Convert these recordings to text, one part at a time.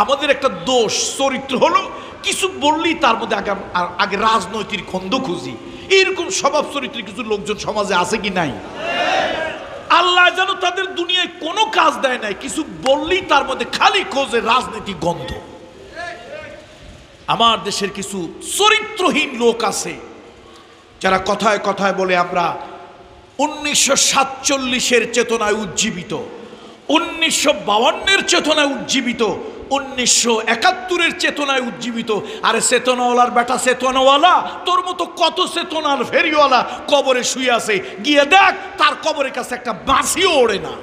আমাদের একটা দোষ চরিত্র হলো কিছু বললেই তার মধ্যে আগে রাজনৈতিক খন্দ খুঁজি। এইরকম স্বভাব চরিত্রে কিছু লোকজন সমাজে আছে কি নাই? আল্লাহ যেন তাদের দুনিয়ায় কোনো কাজ দেয় নাই, কিছু বললেই তার মধ্যে খালি খোঁজে রাজনৈতিক গন্ধ। আমার দেশের কিছু চরিত্রহীন লোক আছে যারা কথায় কথায় বলে আমরা 1947-এর চেতনায় উজ্জীবিত, 1952-এর চেতনায় উজ্জীবিত, 1971-এর চেতনায় উজ্জীবিত। আরে চেতনাওয়ালার বেটা চেতনাওয়ালা, তোর মতো কত চেতনার ফেরিওয়ালা কবরে শুয়ে আছে, গিয়ে দেখ তার কবরের কাছে একটা বাঁশিও ওড়ে না।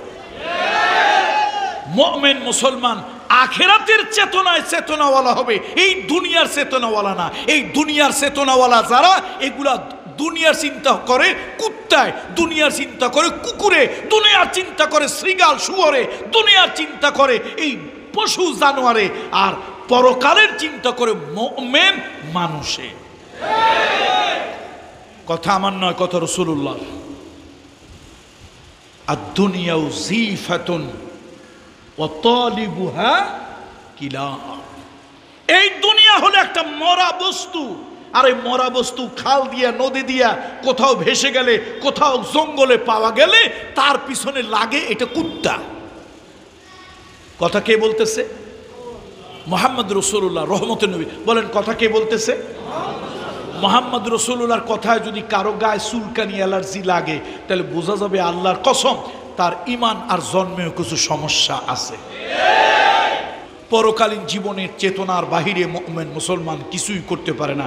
মুমিন মুসলমান আখিরাতের চেতনায় চেতনাওয়ালা হবে, এই দুনিয়ার চেতনাওয়ালা না। এই দুনিয়ার চেতনাওয়ালা যারা, এগুলা দুনিয়ার চিন্তা করে কুত্তায়, দুনিয়ার চিন্তা করে কুকুরে, দুনিয়ার চিন্তা করে শ্রীগাল শুয়োরে, দুনিয়ার চিন্তা করে এই পশু জানোয়ারে, আর পরকালের চিন্তা করে মুমিন মানুষে। কথা আমার নয়, কথা রাসূলুল্লাহ। আদ-দুনিয়াউ জিফাতুন ওয়া তালিবুহা কিলাব। এই দুনিয়া হলো একটা মরা বস্তু, আর এই মরা বস্তু খাল দিয়া নদী দিয়া কোথাও ভেসে গেলে, কোথাও জঙ্গলে পাওয়া গেলে তার পিছনে লাগে এটা কুত্তা। কথা কে বলতেছে? মুহাম্মদ রাসূলুল্লাহ রহমতের নবী বলেন। কথা কে বলতেছে? মুহাম্মদ রাসূলুল্লাহর কথায় যদি কারো গায়ে চুলকানি অ্যালার্জি লাগে, তাহলে বোঝা যাবে আল্লাহর কসম তার ঈমান আর জন্মেও কিছু সমস্যা আছে। পরকালীন জীবনের চেতনার বাহিরে মুমিন মুসলমান কিছুই করতে পারে না।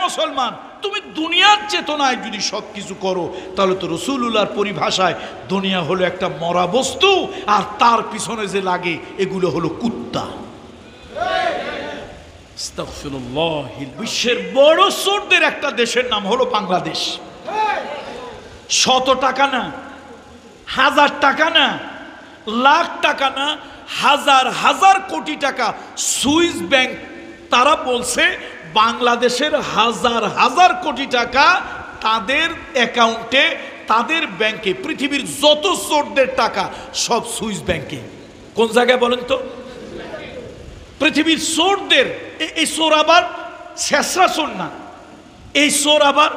মুসলমান, তুমি দুনিয়ার চেতনায় যদি সব কিছু করো, তাহলে তো রাসূলুল্লাহর পরিভাষায় দুনিয়া হলো একটা মরা বস্তু, আর তার পিছনে যে লাগে এগুলো হলো কুত্তা। আস্তাগফিরুল্লাহ। বিশ্বের বড় চোরদের একটা দেশের নাম হলো বাংলাদেশ। 100 টাকা না, 1000 টাকা না, লাখ টাকা না, হাজার হাজার কোটি টাকা সুইস ব্যাংক, তারা বলছে বাংলাদেশের হাজার হাজার কোটি টাকা তাদের অ্যাকাউন্টে, তাদের ব্যাংকে। পৃথিবীর যত চোরদের টাকা সব সুইস ব্যাংকে। কোন জায়গায় বলেন তো? পৃথিবীর চোরদের। এই চোর আবার শেষরা চোর না, এই চোর আবার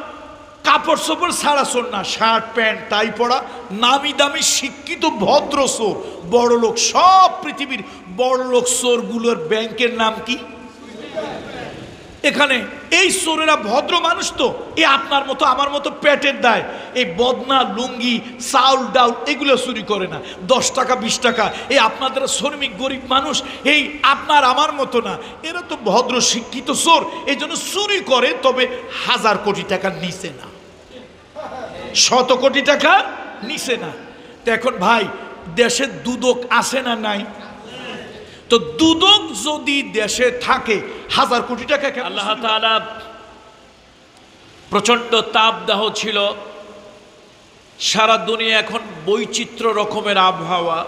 কাপড় চোপড় ছাড়া চোর না, শার্ট প্যান্ট টাই পরা নামি দামি শিক্ষিত ভদ্র চোর, বড় লোক। সব পৃথিবীর বড় লোক চোরগুলোর ব্যাংকের নাম কি? এখানে এই চোরেরা ভদ্র মানুষ তো, এই আপনার মতো আমার মতো পেটের দায়, এই বদনা লুঙ্গি চাউল ডাউল এগুলো চুরি করে না। 10 টাকা 20 টাকা, এই আপনাদের শ্রমিক গরিব মানুষ, এই আপনার আমার মতো না, এরা তো ভদ্র শিক্ষিত চোর, এই জন্য চুরি করে, তবে 1000 কোটি টাকার নিচে না, 100 কোটি টাকা নিচে না। তো এখন ভাই, দেশে দুদক আছে না নাই? তো দুদক যদি দেশে থাকে, 1000 কোটি টাকা। আল্লাহ তাআলা প্রচন্ড তাপদাহ ছিল, সারা দুনিয়া এখন বৈচিত্র্য রকমের আবহাওয়া,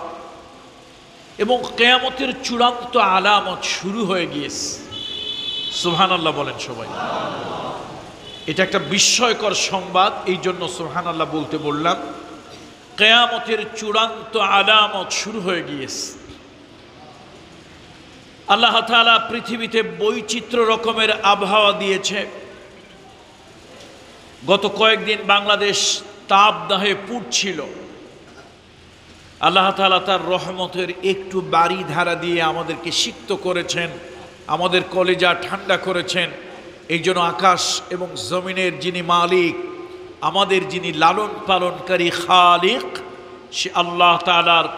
এবং কিয়ামতের চূড়ান্ত আলামত শুরু হয়ে গিয়েছে। সুবহানাল্লাহ বলেন সবাই। এটা একটা বিস্ময়কর সংবাদ, এই জন্য সুবহানাল্লাহ বলতে বললাম। কিয়ামতের চূড়ান্ত আলামত শুরু হয়ে গিয়েছে। আল্লাহ তাআলা পৃথিবীতে বৈচিত্র্য রকমের আবহাওয়া দিয়েছে। গত কয়েকদিন বাংলাদেশ তাপদাহে পুড়ছিল। আল্লাহ তাআলা তার রহমতের একটু বাড়ি ধারা দিয়ে আমাদেরকে সিক্ত করেছেন, আমাদের কলিজা ঠান্ডা করেছেন। এই জন্য আকাশ এবং জমিনের যিনি মালিক, আমাদের যিনি লালন পালনকারী খালিক, সে আল্লাহ তাআলার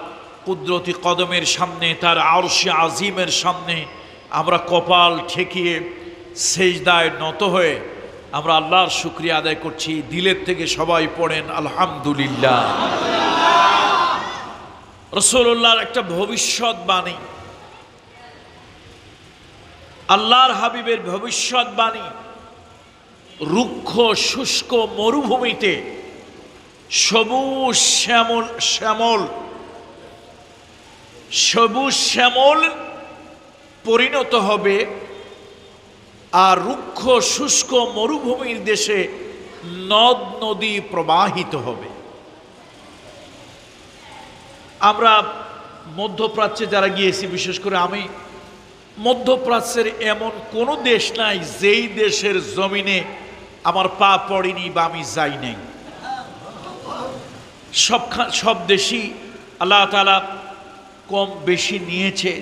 কুদরতি কদমের সামনে, তার আরশে আজিমের সামনে আমরা কপাল ঠেকিয়ে সেজদায় নত হয়ে আমরা আল্লাহর শুকরিয়া আদায় করছি। দিলের থেকে সবাই পড়েন আলহামদুলিল্লাহ। রাসূলুল্লাহর একটা ভবিষ্যৎবাণী, আল্লাহর হাবিবের ভবিষ্যৎবাণী, রুক্ষ শুষ্ক মরুভূমিতে সবুজ শ্যামল শ্যামল সবুজ শ্যামল পরিণত হবে, আর রুক্ষ শুষ্ক মরুভূমির দেশে নদ নদী প্রবাহিত হবে। আমরা মধ্যপ্রাচ্যে যারা গিয়েছি, বিশেষ করে মধ্যপ্রাচ্যের এমন কোনো দেশ নাই যেই দেশের জমিনে আমার পা পড়েনি বা আমি যাই নাই। সব দেশই আল্লাহ তাআলা কম বেশি নিয়েছে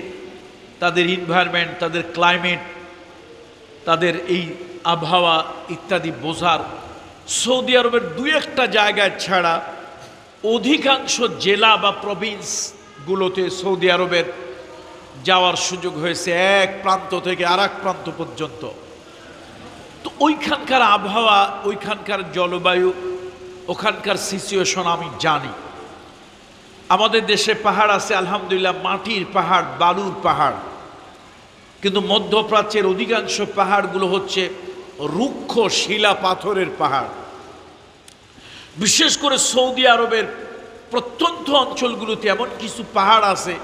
তাদের এনভায়রনমেন্ট, তাদের ক্লাইমেট, তাদের এই আবহাওয়া ইত্যাদি বোঝার। সৌদি আরবের দুই একটা জায়গায় ছাড়া অধিকাংশ জেলা বা প্রভিন্সগুলোতে সৌদি আরবের যাওয়ার সুযোগ হয়েছে, এক প্রান্ত থেকে আর এক প্রান্ত পর্যন্ত। তো ওইখানকার আবহাওয়া, ওইখানকার জলবায়ু, ওখানকার সিচুয়েশন আমি জানি। আমাদের দেশে পাহাড় আছে আলহামদুলিল্লাহ, মাটির পাহাড়, বালুর পাহাড়, কিন্তু মধ্যপ্রাচ্যের অধিকাংশ পাহাড়গুলো হচ্ছে রুক্ষ শিলা পাথরের পাহাড়। বিশেষ করে সৌদি আরবের প্রত্যন্ত অঞ্চলগুলোতে এমন কিছু পাহাড় আছে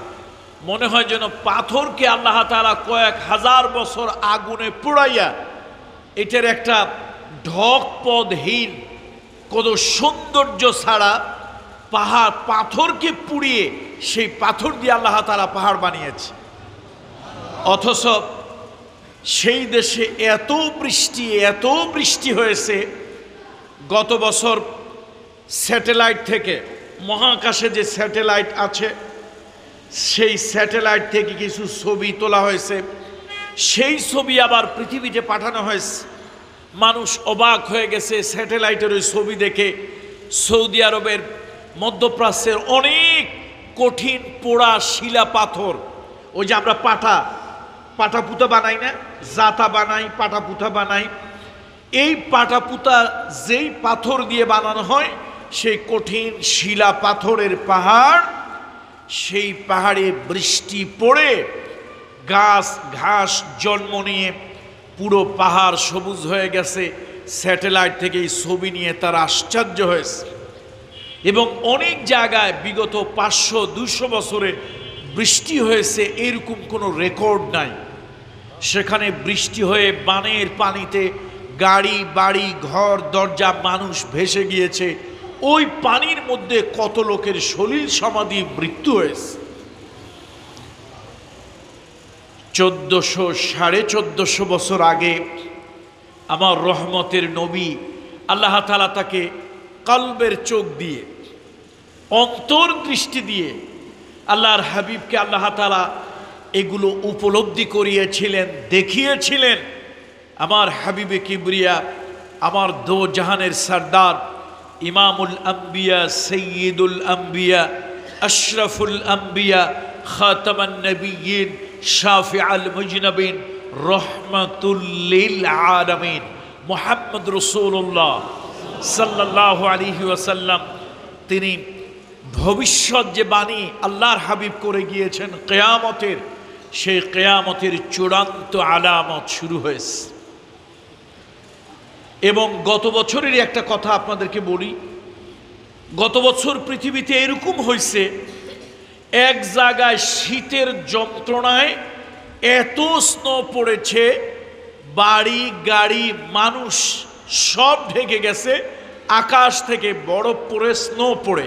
মনে হয় যেন পাথরকে আল্লাহ তাআলা কয়েক হাজার বছর আগুনে পোড়াইয়া এটার একটা ঢকপদহীন কোনো সৌন্দর্য ছাড়া পাথরকে পুড়িয়ে সেই পাথর দিয়ে আল্লাহ তাআলা পাহাড় বানিয়েছে। অথচ সেই দেশে এত বৃষ্টি হয়েছে, গত বছর স্যাটেলাইট থেকে, মহাকাশে যে স্যাটেলাইট আছে সেই স্যাটেলাইট থেকে কিছু ছবি তোলা হয়েছে, সেই ছবি আবার পৃথিবীতে পাঠানো হয়েছে। মানুষ অবাক হয়ে গেছে স্যাটেলাইটের ওই ছবি দেখে। সৌদি আরবের মধ্যপ্রাচ্যের অনেক কঠিন পোড়া শিলা পাথর, ওই যে আমরা পাটাপুতা বানাই না, জাতা বানাই, পাটাপুতা বানাই, এই পাটাপুতা যেই পাথর দিয়ে বানানো হয় সেই কঠিন শিলা পাথরের পাহাড়, সেই পাহাড়ে বৃষ্টি পড়ে গাছ ঘাস জন্ম নিয়ে পুরো পাহাড় সবুজ হয়ে গেছে। স্যাটেলাইট থেকে এই ছবি নিয়ে তারা আশ্চর্য হয়েছে। এবং অনেক জায়গায় বিগত 500-200 বছরে বৃষ্টি হয়েছে এরকম কোনো রেকর্ড নাই। সেখানে বৃষ্টি হয়ে বানের পানিতে গাড়ি বাড়ি ঘর দরজা মানুষ ভেসে গিয়েছে। ওই পানির মধ্যে কত লোকের সলিল সমাধি মৃত্যু হয়েছে। 1400-1450 বছর আগে আমার রহমতের নবী আল্লাহ তাআলা তাকে কলবের চোখ দিয়ে, অন্তর্দৃষ্টি দিয়ে আল্লাহর হাবিবকে আল্লাহ তাআলা এগুলো উপলব্ধি করিয়েছিলেন, দেখিয়েছিলেন। আমার হাবিবে কিবরিয়া, আমার দো জাহানের সরদার, ইমামুল আম্বিয়া, সৈয়দুল আম্বিয়া, আশরাফুল আম্বিয়া, খাতামান নবিয়্যিন, শাফিউল মুজনবিন, রহমাতুল লিল আলামিন মুহাম্মদ রাসূলুল্লাহ সাল্লাল্লাহু আলাইহি ওয়াসাল্লাম, তিনি ভবিষ্যৎ যে বাণী আল্লাহর হাবিব করে গিয়েছেন কিয়ামতের, সেই কিয়ামতের চূড়ান্ত আলামত শুরু হয়েছে। এবং গত বছরেরই একটা কথা আপনাদেরকে বলি। গত বছর পৃথিবীতে এরকম হয়েছে, এক জায়গায় শীতের যন্ত্রণায় এত স্নো পড়েছে, বাড়ি গাড়ি মানুষ সব ঢেকে গেছে, আকাশ থেকে বরফ পড়ে স্নো পড়ে।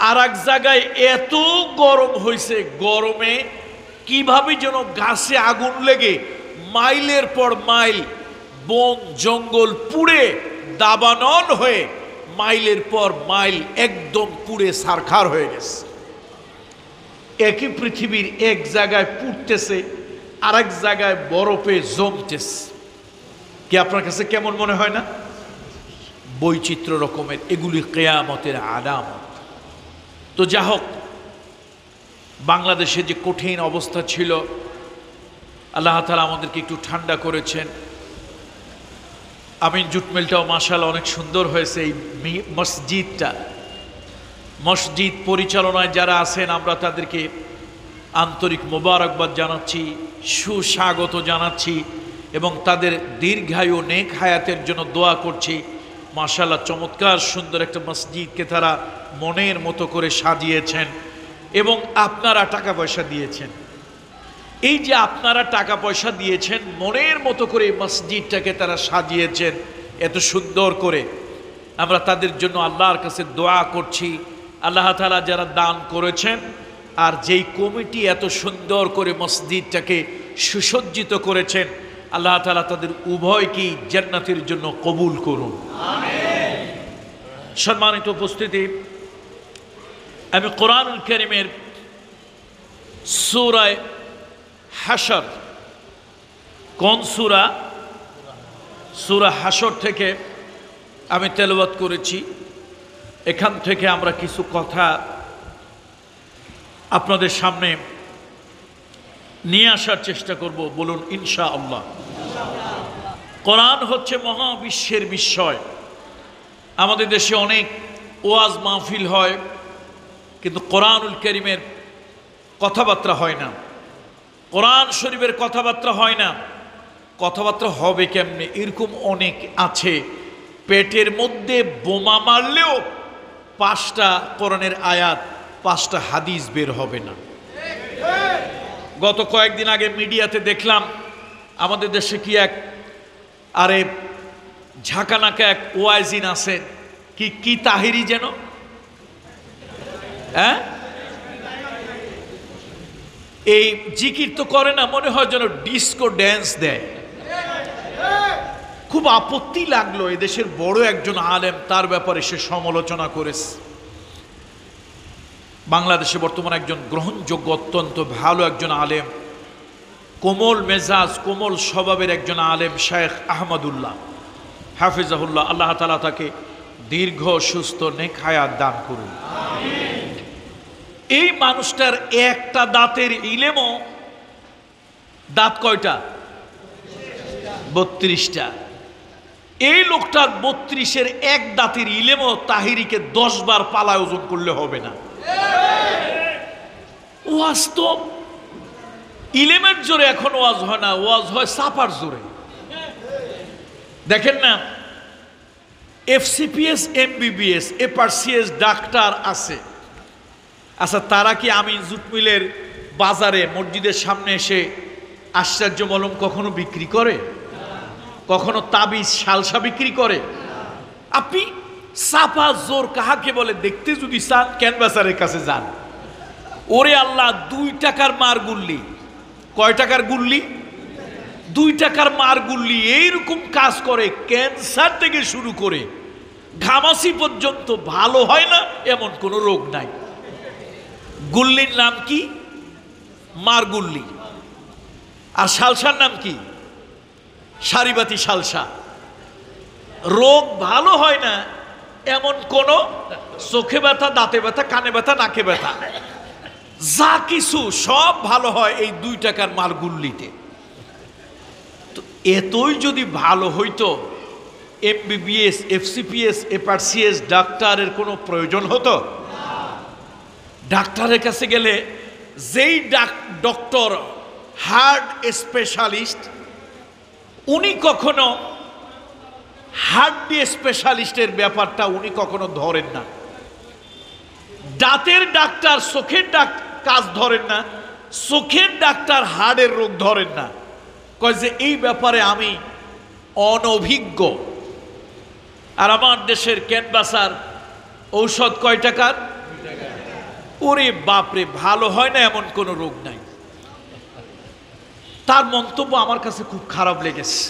আর এক জায়গায় এত গরম হয়েছে, গরমে কিভাবে যেন গাছে আগুন লেগে মাইলের পর মাইল বন জঙ্গল পুড়ে দাবানল হয়ে মাইলের পর মাইল একদম পুড়ে ছারখার হয়ে গেছে। একই পৃথিবীর এক জায়গায় পুড়তেছে, আর এক জায়গায় বরফে জমতেছে। কি আপনার কাছে কেমন মনে হয় না? বৈচিত্র্য রকমের এগুলি কিয়ামতের আলামত। তো যা হোক, বাংলাদেশে যে কঠিন অবস্থা ছিল, আল্লাহ তাআলা আমাদেরকে একটু ঠান্ডা করেছেন। আমিন জুটমেলটাও মাশাআল্লাহ অনেক সুন্দর হয়েছে। এই মসজিদ পরিচালনায় যারা আছেন আমরা তাদেরকে আন্তরিক মোবারকবাদ জানাচ্ছি, সুস্বাগত জানাচ্ছি এবং তাদের দীর্ঘায়ু নেক হায়াতের জন্য দোয়া করছি। মাশাআল্লাহ চমৎকার সুন্দর একটা মসজিদকে তারা মনের মতো করে সাজিয়েছেন এবং আপনারা টাকা পয়সা দিয়েছেন। এই যে আপনারা টাকা পয়সা দিয়েছেন, মনের মতো করে মসজিদটাকে তারা সাজিয়েছেন এত সুন্দর করে, আমরা তাদের জন্য আল্লাহর কাছে দোয়া করছি। আল্লাহ তাআলা যারা দান করেছেন আর যেই কমিটি এত সুন্দর করে মসজিদটাকে সুসজ্জিত করেছেন। আল্লাহ তাআলা তাদের উভয়কেই জান্নাতের জন্য কবুল করুন, আমিন। সম্মানিত উপস্থিতি, আমি কোরআনুল কারীমের সূরা হাশর, কোন সূরা? সূরা হাশর থেকে আমি তেলাওয়াত করেছি। এখান থেকে আমরা কিছু কথা আপনাদের সামনে নিয়ে আসার চেষ্টা করব। বলুন ইনশাআল্লাহ। কোরআন হচ্ছে মহাবিশ্বের বিস্ময়। আমাদের দেশে অনেক ওয়াজ মাহফিল হয়, কিন্তু কোরআনুল কারীমের কথাবার্তা হয় না, কোরআন শরীফের কথাবার্তা হয় না। কথাবার্তা হবে কেমনে? এরকম অনেক আছে, পেটের মধ্যে বোমা মারলেও 5টা কোরআনের আয়াত, 5টা হাদিস বের হবে না। গত কয়েকদিন আগে মিডিয়াতে দেখলাম আমাদের দেশে কি এক ঝাঁকানাকা এক ওয়াইজিন আছে, কি তাহিরি যেন, হ্যাঁ, এই জিকির তো করে না, মনে হয় যেন ডিস্কো ড্যান্স দেয়। খুব আপত্তি লাগলো। এদেশের বড় একজন আলেম, তার ব্যাপারে সে সমালোচনা করেছে। বাংলাদেশে বর্তমানে একজন গ্রহণযোগ্য, অত্যন্ত ভালো একজন আলেম, কোমল মেজাজ, কোমল স্বভাবের একজন আলেম, শেখ আহমদুল্লাহ হাফিজাহুল্লাহ। আল্লাহ তাআলা তাকে দীর্ঘ সুস্থ নেক হায়াত দান করুন, আমিন। এই মানুষটার একটা দাঁতের ইলেমও, দাঁত কয়টা? 32টা। এই লোকটার 32-এর এক দাঁতের ইলেমও তাহিরিকে 10 বার পালায় ওজন করলে হবে না। ওয়াজ তো ইলেমের জোরে এখন ওয়াজ হয় না, ওয়াজ হয় সাপার জোরে। দেখেন না, FCPS MBBS FRCS ডাক্তার আছে, আচ্ছা তারা কি আমিন জুট মিলের বাজারে মসজিদের সামনে এসে আশ্চর্য মলম কখনো বিক্রি করে? কখনো তাবিজ শালসা বিক্রি করে? আপনি সাপা জোর কাহাকে বলে দেখতে যদি চান, ক্যানভাসারের কাছে যান। ওরে আল্লাহ, 2 টাকার মার গুল্লি। কয় টাকার গুল্লি? 2 টাকার মার গুল্লি এইরকম কাজ করে, ক্যান্সার থেকে শুরু করে ঘামাসি পর্যন্ত ভালো হয় না এমন কোনো রোগ নাই। গুল্লির নাম কি? মার গুল্লি। আর শালসার নাম কি? সারিবাতি শালসা। রোগ ভালো হয় না এমন কোন, চোখে ব্যথা, দাঁতে ব্যথা, কানে ব্যথা, নাকে ব্যথা, যা কিছু সব ভালো হয় এই 2 টাকার মার গুল্লিতে। তো এতই যদি ভালো হইতো, MBBS FCPS FRCS ডাক্তারের কোনো প্রয়োজন হতো? ডাক্তারের কাছে গেলে যেই ডক্টর হার্ট স্পেশালিস্ট, উনি কখনো হার্ট স্পেশালিস্টের ব্যাপারটা উনি কখনো ধরেন না। দাঁতের ডাক্তার চোখের কাজ ধরেন না, চোখের ডাক্তার হার্টের রোগ ধরেন না। কয় যে এই ব্যাপারে আমি অনভিজ্ঞ। আর আমার দেশের ক্যানভাসার ঔষধ কয় টাকার? ওরে বাপরে, ভালো হয় না এমন কোনো রোগ নাই। তার মন্তব্য আমার কাছে খুব খারাপ লেগেছে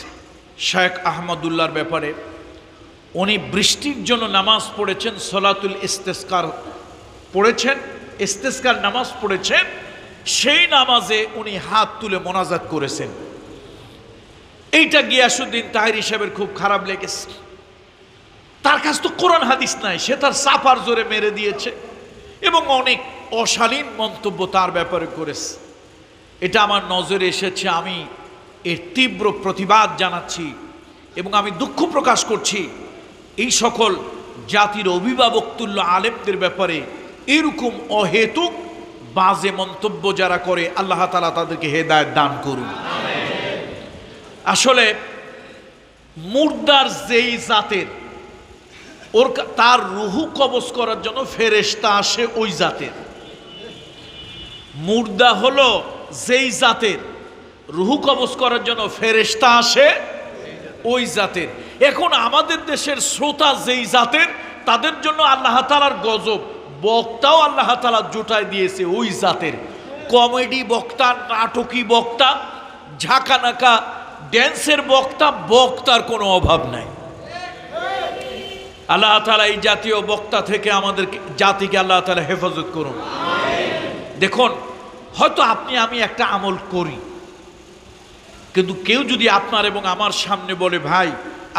শেখ আহমদুল্লাহর ব্যাপারে। উনি বৃষ্টির জন্য নামাজ পড়েছেন, সলাতুল ইস্তেসকার পড়েছেন, ইস্তেসকার নামাজ পড়েছেন। সেই নামাজে উনি হাত তুলে মোনাজাত করেছেন। এইটা গিয়াসউদ্দিন তাহিরি সাহেবের খুব খারাপ লেগেছে। তার কাছে তো কোরআন হাদিস নাই, সে তার চাপার জোরে মেরে দিয়েছে এবং অনেক অশালীন মন্তব্য তার ব্যাপারে করেছে। এটা আমার নজরে এসেছে, আমি এর তীব্র প্রতিবাদ জানাচ্ছি এবং আমি দুঃখ প্রকাশ করছি এই সকল জাতির অভিভাবক তুল্য আলেমদের ব্যাপারে এরকম অহেতুক বাজে মন্তব্য যারা করে, আল্লাহ তাআলা তাদেরকে হেদায়েত দান করুন। আসলে মুর্দার যেই জাতের, তার রুহু কবজ করার জন্য ফেরেশতা আসে ওই জাতের। মুর্দা হলো যেই জাতের, রুহু কবজ করার জন্য ফেরেশতা আসে ওই জাতের। এখন আমাদের দেশের শ্রোতা যেই জাতের, তাদের জন্য আল্লাহ তাআলার গজব, বক্তাও আল্লাহ তাআলা জোটায় দিয়েছে ওই জাতের। কমেডি বক্তা, নাটকী বক্তা, ঝাঁকানাকা ড্যান্সের বক্তার কোনো অভাব নাই। আল্লাহ তাআলা এই জাতীয় বক্তা থেকে আমাদের জাতিকে আল্লাহ তাআলা হেফাজত করুন। দেখুন, হয়তো আপনি আমি একটা আমল করি, কিন্তু কেউ যদি আপনার এবং আমার সামনে বলে, ভাই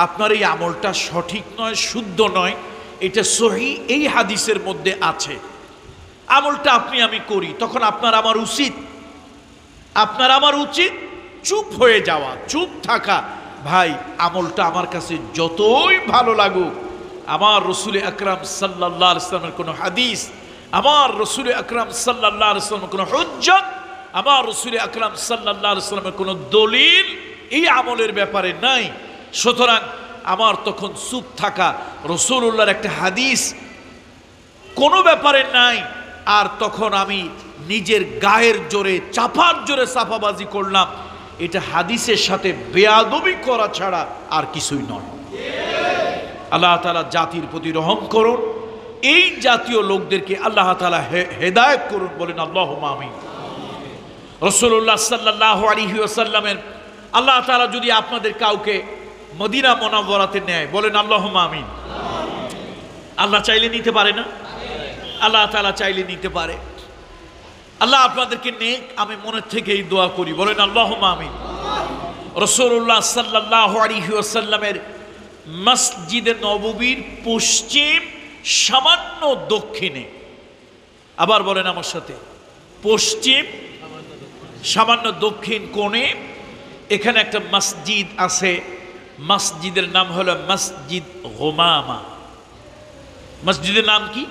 আপনার এই আমলটা সঠিক নয়, শুদ্ধ নয়, এটা সহি এই হাদিসের মধ্যে আছে, আমলটা আপনি আমি করি, তখন আপনার আমার উচিত চুপ হয়ে যাওয়া, চুপ থাকা। ভাই আমলটা আমার কাছে যতই ভালো লাগুক, আমার রসুল আকরাম সাল্লাল্লাহু আলাইহি ওয়াসাল্লামের কোনো হাদিস, আমার রসুল আকরাম সাল্লাল্লাহু আলাইহি ওয়াসাল্লামের কোনো হুজ্জত, আমার রসুল আকরাম সাল্লাল্লাহু আলাইহি ওয়াসাল্লামের কোনো দলিল এই আমলের ব্যাপারে নাই। সুতরাং আমার তখন চুপ থাকা, রসুলুল্লাহর একটা হাদিস কোনো ব্যাপারে নাই, আর তখন আমি নিজের গায়ের জোরে চাপার জোরে চাপাবাজি করলাম, এটা হাদিসের সাথে বেয়াদবি করা ছাড়া আর কিছুই নয়। আল্লাহ তাআলা জাতির প্রতি রহম করুন, এই জাতীয় লোকদেরকে আল্লাহ তাআলা হেদায়েত করুন, বলেন আল্লাহুম্মা আমিন। রাসূলুল্লাহ সাল্লাল্লাহু আলাইহি ওয়াসাল্লামের আল্লাহ তাআলা যদি আপনাদের কাউকে মদিনা মুনাওয়ারাতে নেয়, বলেন আল্লাহুম্মা আমিন। আল্লাহ চাইলে নিতে পারে না? আল্লাহ তাআলা চাইলে নিতে পারে। আল্লাহ আপনাদেরকে নেক, আমি মনের থেকে এই দোয়া করি, বলেন আল্লাহুম্মা আমিন। রাসূলুল্লাহ সাল্লাল্লাহু আলাইহি ওয়াসাল্লামের মসজিদে নববীর পশ্চিম সামান্য দক্ষিণে, আবার বলেন আমার সাথে, পশ্চিম সামান্য দক্ষিণ কোণে এখানে একটা মসজিদ আছে। মসজিদের নাম হলো মসজিদ গুমামা। মসজিদের নাম কি?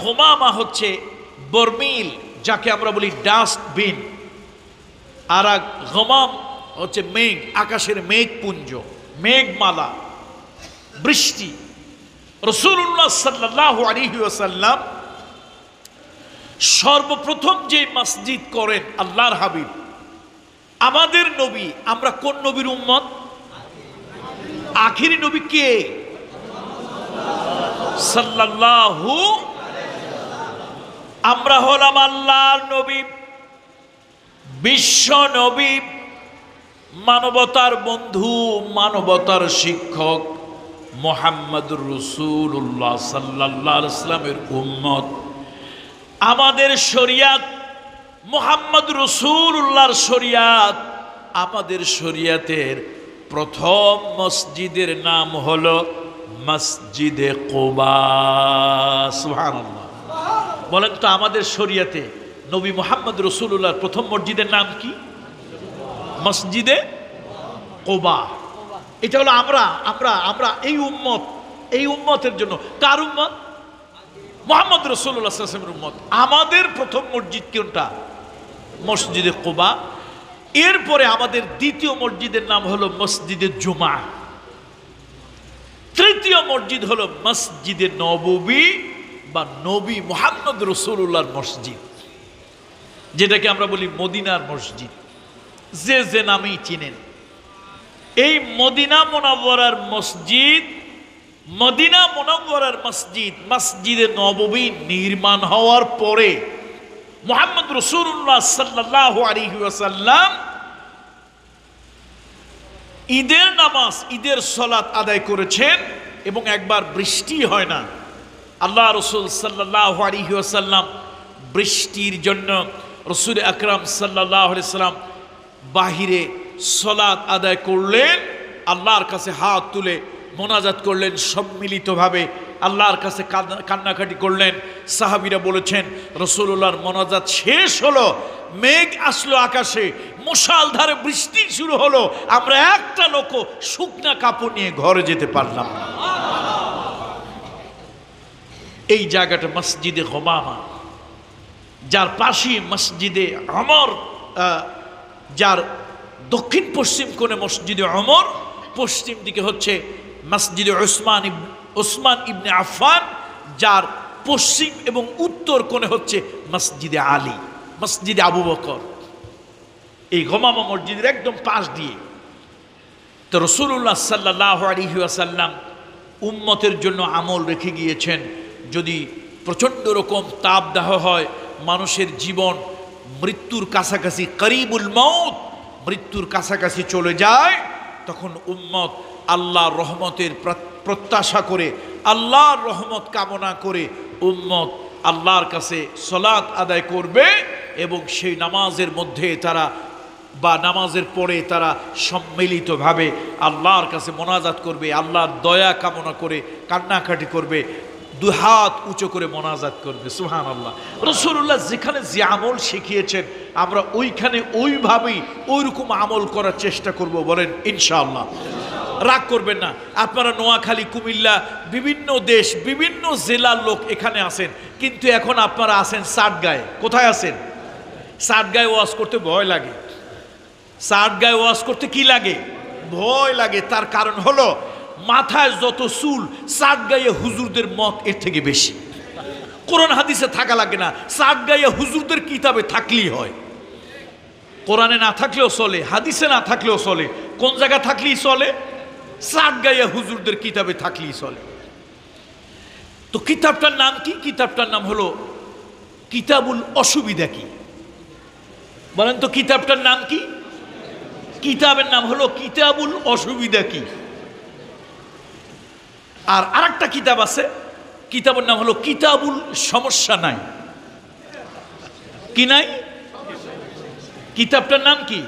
গুমামা হচ্ছে বর্মিল, যাকে আমরা বলি ডাস্টবিন, আর গুমাম হচ্ছে মেঘ, আকাশের মেঘপুঞ্জ, মেঘমালা, বৃষ্টি। রাসূলুল্লাহ সাল্লাল্লাহু আলাইহি ওয়াসাল্লাম সর্বপ্রথম যে মসজিদ করেন আল্লাহর হাবিব, আমাদের নবী। আমরা কোন নবীর উম্মত? আখিরি নবী কে? সাল্লাল্লাহু। আমরা হলাম আল্লাহর নবী, বিশ্ব নবী, মানবতার বন্ধু, মানবতার শিক্ষক মুহাম্মদুর রাসূলুল্লাহ সাল্লাল্লাহু আলাইহি ওয়াসাল্লামের উম্মত। আমাদের শরিয়াত মুহাম্মদ রাসূলুল্লাহর শরিয়াত। আমাদের শরিয়াতের প্রথম মসজিদের নাম হলো মসজিদে কুবা। সুবহানাল্লাহ। বলেন তো, আমাদের শরিয়াতে নবী মুহাম্মদ রাসূলুল্লাহর প্রথম মসজিদের নাম কি? মসজিদে কুবা। এটা হলো আমরা এই উম্মতের জন্য। কার উম্মত? মুহাম্মদ রাসূলুল্লাহ সাল্লাল্লাহু আলাইহি ওয়াসাল্লামের উম্মত। আমাদের প্রথম মসজিদ কোনটা? মসজিদে কুবা। এরপরে আমাদের দ্বিতীয় মসজিদের নাম হলো মসজিদে জুমা। তৃতীয় মসজিদ হলো মসজিদে নববী বা নবী মুহাম্মদ রাসূলুল্লাহর মসজিদ, যেটাকে আমরা বলি মদিনার মসজিদ, যে যে নামেই চিনেন। এই মদিনা মুনাওয়ারার মসজিদ, মদিনা মুনাওয়ারার মসজিদ, মসজিদে নববী নির্মাণ হওয়ার পরে মুহাম্মদ রাসূলুল্লাহ সাল্লাল্লাহু আলাইহি ওয়াসাল্লাম ঈদের নামাজ, ঈদের সালাত আদায় করেছেন, এবং একবার বৃষ্টি হয় না। আল্লাহ রাসূল সাল্লাল্লাহু আলাইহি ওয়াসাল্লাম বৃষ্টির জন্য রাসূল আকরাম সাল্লাল্লাহু আলাইহি ওয়াসাল্লাম বাহিরে সালাত আদায় করলেন, আল্লাহর কাছে হাত তুলে মোনাজাত করলেন সম্মিলিতভাবে, আল্লাহর কাছে কান্নাকাটি করলেন। সাহাবীরা বলেছেন, রাসূলুল্লাহর মোনাজাত শেষ হলো, মেঘ আসলো আকাশে, মুষলধারে বৃষ্টি শুরু হলো, আমরা একটা লোক শুকনা কাপড় নিয়ে ঘরে যেতে পারলাম না। এই জায়গাটা মসজিদে গুমামা, যার পাশে মসজিদে ওমর, যার দক্ষিণ পশ্চিম কোণে মসজিদে ওমর, পশ্চিম দিকে হচ্ছে মসজিদে উসমান ইবনে আফফান, যার পশ্চিম এবং উত্তর কোণে হচ্ছে মসজিদে আলী, মসজিদে আবু বকর। এই গুমামা মসজিদের একদম পাশ দিয়ে। তো রাসূলুল্লাহ সাল্লাল্লাহু আলাইহি ওয়াসাল্লাম উম্মতের জন্য আমল রেখে গিয়েছেন, যদি প্রচণ্ড রকম তাপদাহ হয়, মানুষের জীবন মৃত্যুর কাছাকাছি, করিবুল মউত, মৃত্যুর কাছাকাছি চলে যায়, তখন উম্মত আল্লাহর রহমতের প্রত্যাশা করে, আল্লাহর রহমত কামনা করে উম্মত আল্লাহর কাছে সালাত আদায় করবে এবং সেই নামাজের মধ্যে তারা বা নামাজের পরে তারা সম্মিলিতভাবে আল্লাহর কাছে মোনাজাত করবে, আল্লাহর দয়া কামনা করে কান্নাকাটি করবে, দুই হাত উঁচু করে মোনাজাত করবে। সুবহানাল্লাহ। রাসূলুল্লাহ যেখানে যে আমল শিখিয়েছেন আমরা ওইখানে ওইভাবেই ওইরকম আমল করার চেষ্টা করব, বলেন ইনশাআল্লাহ। রাগ করবেন না, আপনারা নোয়াখালী, কুমিল্লা, বিভিন্ন দেশ, বিভিন্ন জেলার লোক এখানে আছেন, কিন্তু এখন আপনারা আছেন সাটগায়ে। কোথায় আছেন? সাটগায়ে ওয়াজ করতে ভয় লাগে। সাটগায়ে ওয়াজ করতে কি লাগে? ভয় লাগে। তার কারণ হলো মাথায় যত চুল, সাটগায়ে হুজুরদের মত এর থেকে বেশি। কোরআন হাদিসে থাকা লাগে না, সাটগায়ে হুজুরদের কিতাবে থাকলেই হয়। কোরআনে না থাকলেও চলে, হাদিসে না থাকলেও চলে, কোন জায়গা থাকলেই চলে? সাটগায়ে হুজুরদের কিতাবে থাকলেই চলে। তো কিতাবটার নাম কি? কিতাবটার নাম হলো কিতাবুল অসুবিধা কি? বলেন তো কিতাবটার নাম কি? কিতাবের নাম হলো কিতাবুল অসুবিধা কি। আর আরেকটা কিতাব আছে, কিতাবের নাম হলো কিতাবুল সমস্যা নাই। কি নাই? কিতাবটার নাম কি?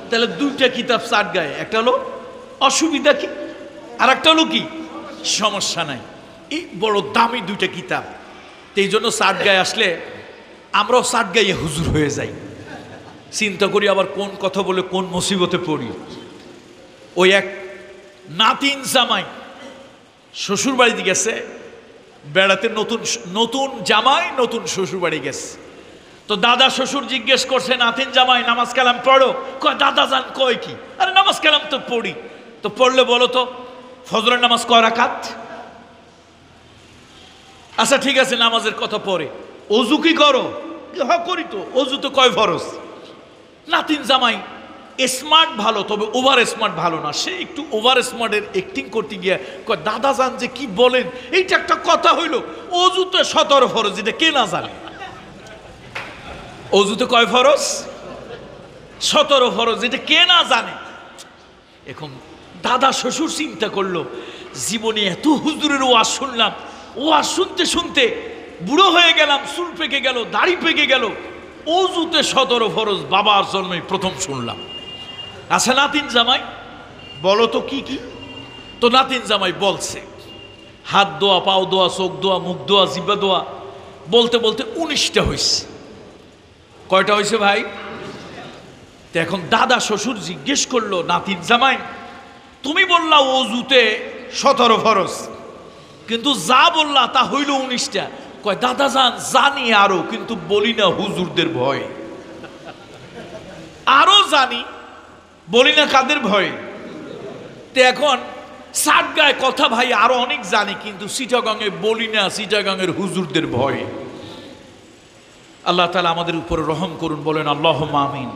তাহলে দুইটা কিতাব সাটগায়ে, একটা হলো অসুবিধা কি আর একটা হলো কি? সমস্যা নাই। এই বড় দামি দুইটা কিতাব। এই জন্য সাটগায়ে আসলে আমরাও সাটগায়ে হুজুর হয়ে যাই, চিন্তা করি আবার কোন কথা বলে কোন মুসিবতে পড়ি। ওই এক নাতিন জামাই শ্বশুর বাড়িতে গেছে বেড়াতে, নতুন নতুন জামাই নতুন শ্বশুর বাড়ি গেছে। তো দাদা শ্বশুর জিজ্ঞেস করছে, নাতিন জামাই নামাজ কালাম পড়ো? কয় দাদা জান কয় কি? আরে নামাজ কালাম তো পড়ি। তো পড়লে বলো তো ফজরের নামাজ কয় রাকাত? আচ্ছা ঠিক আছে, নামাজের কথা পড়ে। অজু কি করো? হ্যাঁ করি তো। অজু তো কয় ফরজ? নাতিন জামাই স্মার্ট ভালো, তবে ওভার স্মার্ট ভালো না। সে একটু ওভার স্মার্টের অ্যাক্টিং করতে গিয়ে কয় দাদা জান যে কি বলেন, এইটা একটা কথা হইল, অজু তো 17 ফরজ, এটা কে না জানে? অজু তো কয় ফরজ? 17 ফরজ, এটা কে না জানে? এখন দাদা শ্বশুর চিন্তা করলো, জীবনে এত হুজুরের ওয়াজ শুনলাম, ওয়াজ শুনতে শুনতে বুড়ো হয়ে গেলাম, চুল পেকে গেল, দাড়ি পেকে গেল, অজুতে 17 ফরজ বাবার জন্মে প্রথম শুনলাম। আচ্ছা নাতিন জামাই বলো তো কি কি? তো নাতিন জামাই বলছে, হাত দোয়া, পাও দোয়া, চোখ দোয়া, মুখ দোয়া, জিহ্বা দোয়া, বলতে বলতে 19টা হয়েছে। কয়টা হয়েছে ভাই? তো এখন দাদা শ্বশুর জিজ্ঞেস করলো, নাতিন জামাই তুমি বললা অজুতে 17 ফরজ, কিন্তু যা বললা তা হইল 19টা। কয় দাদা জান জানি আরো, কিন্তু বলি না হুজুরদের ভয়। আরো জানি, বলি না কাদের ভয়? তো এখন সাটগায়ে কথা ভাই আরো অনেক জানি, কিন্তু চিটাগাঙে বলি না, চিটাগাঙের হুজুরদের ভয়। আল্লাহ তাআলা আমাদের উপরে রহম করুন, বলেন আল্লাহুম্মা আমিন।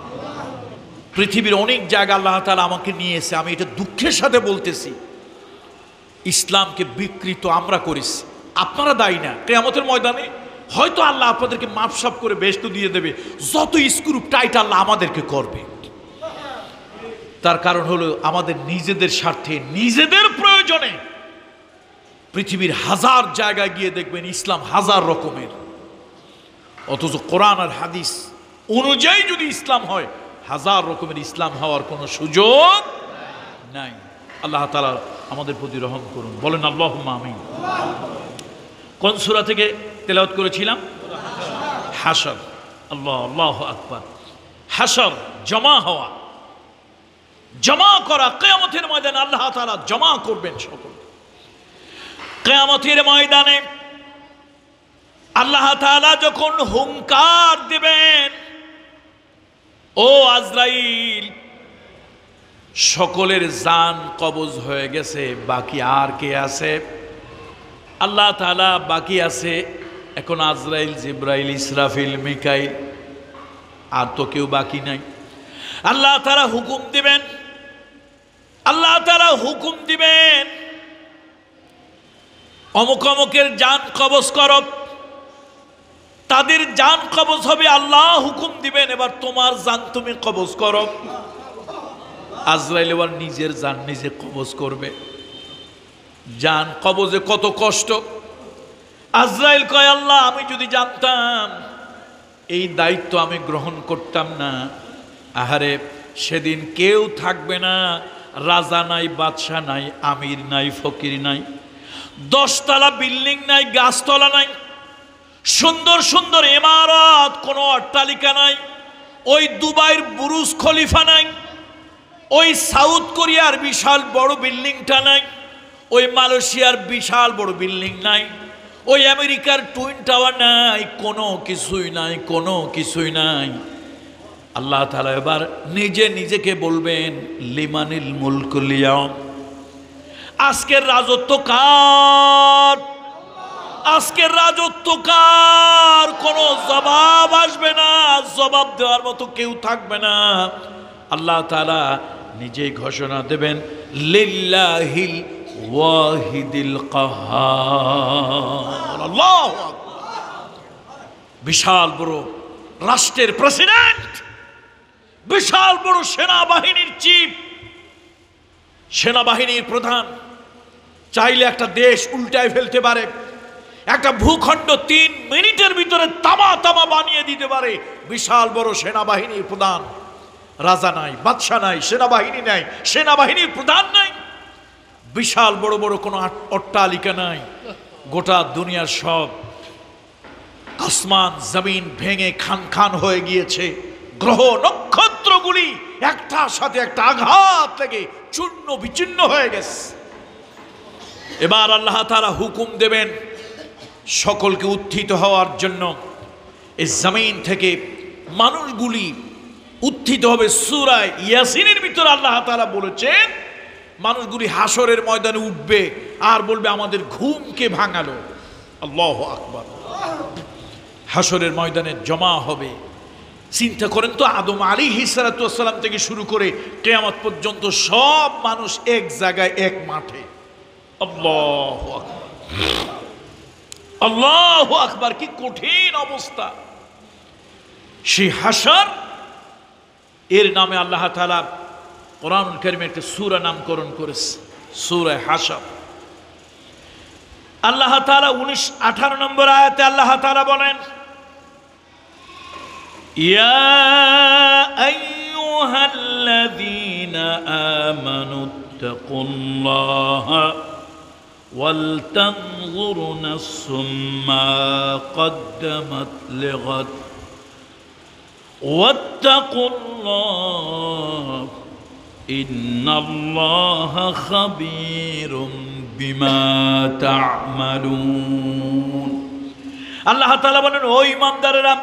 পৃথিবীর অনেক জায়গা আল্লাহ তাআলা আমাকে নিয়েছে, আমি এটা দুঃখের সাথে বলতেছি, ইসলামকে বিকৃত আমরা করেছি, আপনারা দায়ী না। কিয়ামতের ময়দানে হয়তো আল্লাহ আপনাদেরকে মাপসাপ করে বেহেশত দিয়ে দেবে, যত স্ক্রু টাইট আল্লাহ আমাদেরকে করবে। তার কারণ হলো আমাদের নিজেদের স্বার্থে, নিজেদের প্রয়োজনে পৃথিবীর হাজার জায়গায় গিয়ে দেখবেন ইসলাম হাজার রকমের, অথচ কোরআন আর হাদিস অনুযায়ী যদি ইসলাম হয়, হাজার রকমের ইসলাম হওয়ার কোনো সুযোগ নাই। আল্লাহ তাআলা আমাদের প্রতি রহম করুন, বলেন আল্লাহুম্মা আমিন। কোন সূরা থেকে তেলাওয়াত করেছিলাম? হাশর। আল্লাহ, আল্লাহু আকবার। হাশর জমা হওয়া, জমা করা। কিয়ামতের ময়দানে আল্লাহ তাআলা জমা করবেন সকল। কিয়ামতের ময়দানে আল্লাহ তাআলা যখন হুঙ্কার দিবেন, ও আজরাইল, সকলের জান কবজ হয়ে গেছে, বাকি আর কে আছে? আল্লাহ তাআলা বাকি আছে এখন আজরাইল, জিবরাইল, ইসরাফিল, মিকাইল, আর তো কেউ বাকি নাই। আল্লাহ তাআলা হুকুম দিবেন, আল্লাহ তাআলা হুকুম দিবেন, অমুক অমুকের জান কবজ করো। তাদের জান কবজ হবে, আল্লাহ হুকুম দিবেন এবার তোমার জান তুমি কবজ করো। আজরাইল এবার নিজের জান নিজে কবজ করবে। জান কবজে কত কষ্ট। আজরাইল কয় আল্লাহ আমি যদি জানতাম এই দায়িত্ব আমি গ্রহণ করতাম না। আহারে সেদিন কেউ থাকবে না, রাজা নাই, বাদশা নাই, আমির নাই, ফকির নাই, 10 তলা বিল্ডিং নাই, গাছতলা নাই, সুন্দর সুন্দর ইমারত, কোনো অট্টালিকা নাই, ওই দুবাইয়ের বুরুজ খলিফা নাই, ওই সাউথ কোরিয়ার বিশাল বড় বিল্ডিংটা নাই, ওই মালয়েশিয়ার বিশাল বড় বিল্ডিং নাই, ওই আমেরিকার টুইন টাওয়ার নাই, কোনো কিছুই নাই, কোনো কিছুই নাই। আল্লাহ তাআলা এবার নিজে নিজেকে বলবেন লিমানিল মুলকুল ইয়াউম, আজকের রাজত্ব কার? আজকের রাজত্ব কার? কোনো জবাব আসবে না, জবাব দেওয়ার মতো কেউ থাকবে না। আল্লাহ তাআলা নিজেই ঘোষণা দেবেন লিল্লাহিল ওয়াহিদিল কাহ্হার। আল্লাহু আকবার। বিশাল বড় রাষ্ট্রের প্রেসিডেন্ট, বিশাল বড় সেনাবাহিনীর চিফ, সেনাবাহিনীর প্রধান চাইলে একটা দেশ উল্টায় ফেলতে পারে, একটা ভূখণ্ড 3 মিনিটের ভিতরে তামা তামা বানিয়ে দিতে পারে। বিশাল বড় সেনাবাহিনীর প্রধান, রাজা নাই, বাদশা নাই, সেনাবাহিনী নাই, সেনাবাহিনীর প্রধান নাই, বিশাল বড় বড় কোনো অট্টালিকা নাই, গোটা দুনিয়ার সব আসমান জমিন ভেঙে খান খান হয়ে গিয়েছে, গ্রহ নক্ষত্রগুলি একটার সাথে একটা আঘাত লেগে চূর্ণ বিচূর্ণ হয়ে গেছে। এবার আল্লাহ তাআলা হুকুম দেবেন সকলকে উত্থিত হওয়ার জন্য। এই জমিন থেকে মানুষগুলি উত্থিত হবে। সূরা ইয়াসিনের ভিতরে আল্লাহ তাআলা বলেছেন মানুষগুলি হাসরের ময়দানে উঠবে আর বলবে আমাদের ঘুমকে ভাঙালো। আল্লাহু আকবার। হাসরের ময়দানে জমা হবে। চিন্তা করেন তো, আদম আলাইহিস সালাতু ওয়াস সালাম থেকে শুরু করে কিয়ামত পর্যন্ত সব মানুষ এক জায়গায় এক মাঠে। আল্লাহু আকবার, আল্লাহু আকবার। কি কঠিন অবস্থা। সেই হাসর এর নামে আল্লাহ তাআলা কোরআনুল কারীমে একটা সূরা নামকরণ করেছে, সূরা হাসর। আল্লাহ তাআলা 18 নম্বর আয়াতে আল্লাহ তাআলা বলেন ইয়া আইয়ুহাল্লাযীনা আমানুত্তাকুল্লাহা ওয়ালতানজুর নাফসুম মা কদ্দামাত লিগাদ ওয়াত্তাকুল্লাহ ইন্নাল্লাহা খাবীরুম বিমা তা'মালুন। আল্লাহ তাআলা বলেন ও ঈমানদারেরা,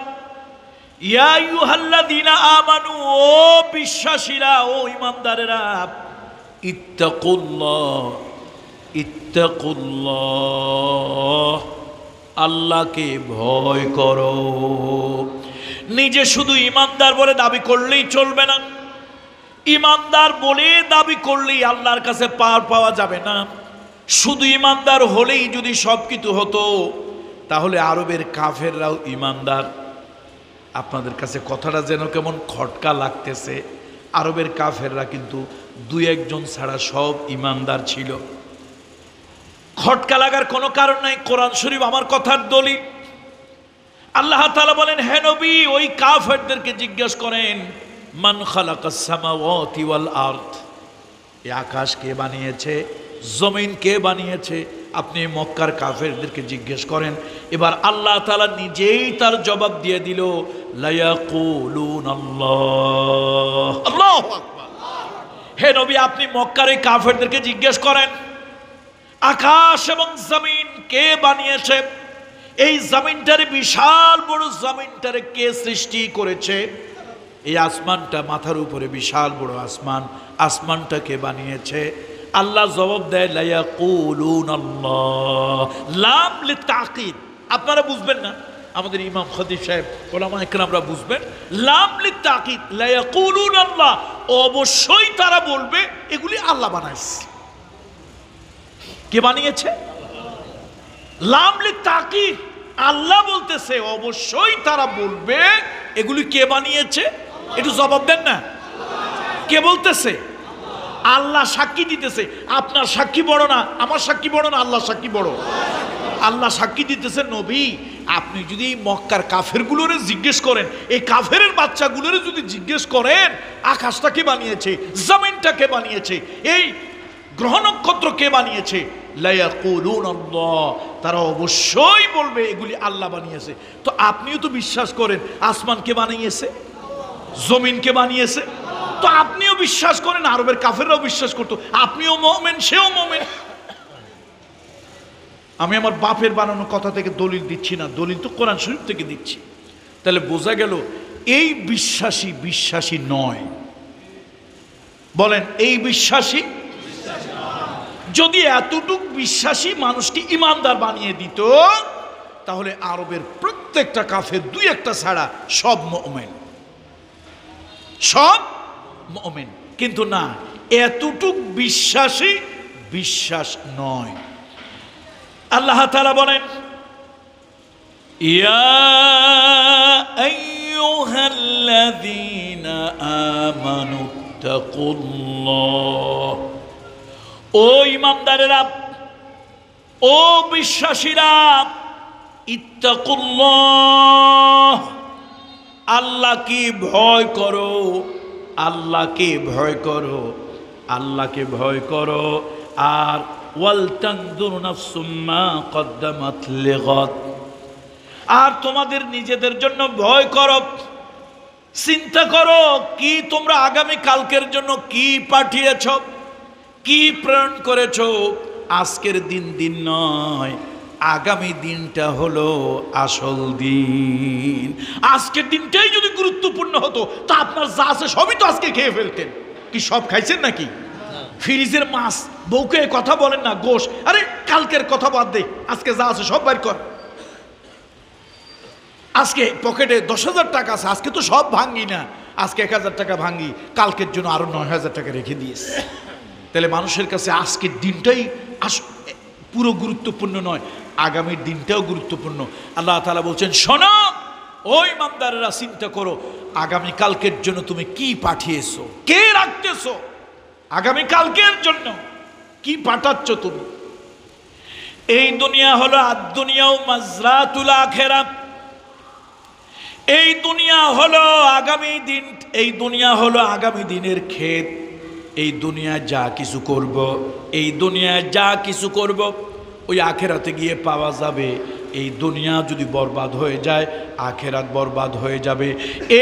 ইয়া আইয়ুহাল্লাযীনা আমানু, ও বিশ্বাসীরা, ও ঈমানদারেরা, ইত্তাকুল্লাহ, ইত্তাকুল্লাহ, আল্লাহকে ভয় করো। নিজে শুধু ঈমানদার বলে দাবি করলেই চলবে না। ঈমানদার বলে দাবি করলেই আল্লাহর কাছে পার পাওয়া যাবে না। শুধু ঈমানদার হলেই যদি সব কিছু হতো তাহলে আরবের কাফেররাও ঈমানদার। আপনাদের কাছে কথাটা যেন কেমন খটকা লাগতেছে। আরবের কাফেররা কিন্তু 2-1 জন ছাড়া সব ঈমানদার ছিল। খটকা লাগার কোনো কারণ নাই, কোরআন শরীফ আমার কথার দলিল। আল্লাহ তাআলা বলেন হে নবী ওই কাফেরদেরকে জিজ্ঞেস করেন মান খালাকাস সামাওয়াতি ওয়াল আরদ, এই আকাশ কে বানিয়েছে, জমিন কে বানিয়েছে? আপনি মক্কার কাফেরদেরকে জিজ্ঞেস করেন। এবার আল্লাহ তাআলা নিজেই তার জবাব দিয়ে দিল লা ইয়াকুলুনাল্লাহ। আল্লাহু আকবার। হে নবী আপনি মক্কার এই কাফেরদেরকে জিজ্ঞেস করেন আকাশ এবং জমিন কে বানিয়েছে? এই জমিনটারে, বিশাল বড় জমিনটারে কে সৃষ্টি করেছে? এই আসমানটা মাথার উপরে বিশাল বড় আসমান, আসমানটা কে বানিয়েছে? আল্লাহ জবাব দেয় লা ইয়াকুলুনাল্লাহ। লাম লিতাকিদ। আপনারা বুঝবেন না, আমাদের ইমাম খতিব সাহেব ওলামা ইকরামরা বুঝবেন। লাম লিতাকিদ লা ইয়াকুলুনাল্লাহ, অবশ্যই তারা বলবে এগুলি আল্লাহ বানাইছে। কে বানিয়েছে? লাম লিতাকিদ, আল্লাহ বলতেছে অবশ্যই তারা বলবে এগুলি কে বানিয়েছে, একটু জবাব দেন না। কে বলতেছে? আল্লাহ সাক্ষী দিতেছে। আপনার সাক্ষী বড় না, আমার সাক্ষী বড় না, আল্লাহ সাক্ষী বড়। আল্লাহ সাক্ষী দিতেছে নবী আপনি যদি মক্কার কাফেরগুলোরে জিজ্ঞেস করেন, এই কাফেরের বাচ্চাগুলোরে যদি জিজ্ঞেস করেন আকাশটা কে বানিয়েছে, জমিনটা কে বানিয়েছে, এই গ্রহ নক্ষত্র কে বানিয়েছে, লায়াকুলুনাল্লাহ, তারা অবশ্যই বলবে এগুলি আল্লাহ বানিয়েছে। তো আপনিও তো বিশ্বাস করেন আসমান কে বানিয়েছে, জমিন কে বানিয়েছে, তো আপনিও বিশ্বাস করেন, আরবের কাফেররাও বিশ্বাস করতো, আপনিও মুমিন সেও মুমিন। আমি আমার বাপের বানানো কথা থেকে দলিল দিচ্ছি না, দলিল তো কোরআন শরীফ থেকে দিচ্ছি। তাহলে বোঝা গেল এই বিশ্বাসী বিশ্বাসী নয়। বলেন এই বিশ্বাসী। যদি এতটুক বিশ্বাসী মানুষকে ইমানদার বানিয়ে দিত তাহলে আরবের প্রত্যেকটা কাফের দুই একটা ছাড়া সব মুমিন, সব মুমিন। কিন্তু না, এতটুক বিশ্বাসী বিশ্বাস নয়। আল্লাহ তাআলা বলেন ইয়া আইয়ুহাল্লাযীনা আমানু তাকুল্লাহ, ও ঈমানদারেরা, ও বিশ্বাসীরা, ইত্তাকুল্লাহ, আল্লাহকে ভয় করো, আল্লাহকে ভয় করো, আল্লাহকে ভয় করো। আর ওয়াল তানজুর নাফসুম মা কদ্দামাত লিগাদ, আর তোমাদের নিজেদের জন্য ভয় করো, চিন্তা করো কি তোমরা আগামী কালকের জন্য কি পাঠিয়েছ, কি প্রেরণ করেছ। আজকের দিন দিন নয়, আগামী দিনটা হলো আসল দিন। আজকের দিনটাই যদি গুরুত্বপূর্ণ হতো তা আপনার যা আছে সবই তো আজকে খেয়ে ফেলতেন। কি সব খাইছেন নাকি? ফ্রিজের মাছ, বউকে কথা বলেন না, গোশ, আরে কালকের কথা বাদ দে, আজকে যা আছে সব বাইর কর। আজকে পকেটে 10,000 টাকা আছে, আজকে তো সব ভাঙ্গি না, আজকে 1,000 টাকা ভাঙ্গি, কালকের জন্য আরো 9,000 টাকা রেখে দিয়েছে। তাহলে মানুষের কাছে আজকের দিনটাই পুরো গুরুত্বপূর্ণ নয়, আগামীর দিনটাও গুরুত্বপূর্ণ। আল্লাহ তাআলা বলছেন শোনো ওই ইমানদারেরা, চিন্তা করো আগামী কালকের জন্য তুমি কি পাঠিয়েছো, কে রাখতেছো, আগামী কালকের জন্য কি পাঠাচ্ছ তুমি। এই দুনিয়া হলো আদ-দুনিয়াউ মাজরাতুল আখিরাহ, এই দুনিয়া হলো আগামী দিন, এই দুনিয়া হলো আগামী দিনের ক্ষেত। এই দুনিয়ায় যা কিছু করব, এই দুনিয়ায় যা কিছু করব ওই আখেরাতে গিয়ে পাওয়া যাবে। এই দুনিয়া যদি বরবাদ হয়ে যায় আখেরাত বরবাদ হয়ে যাবে।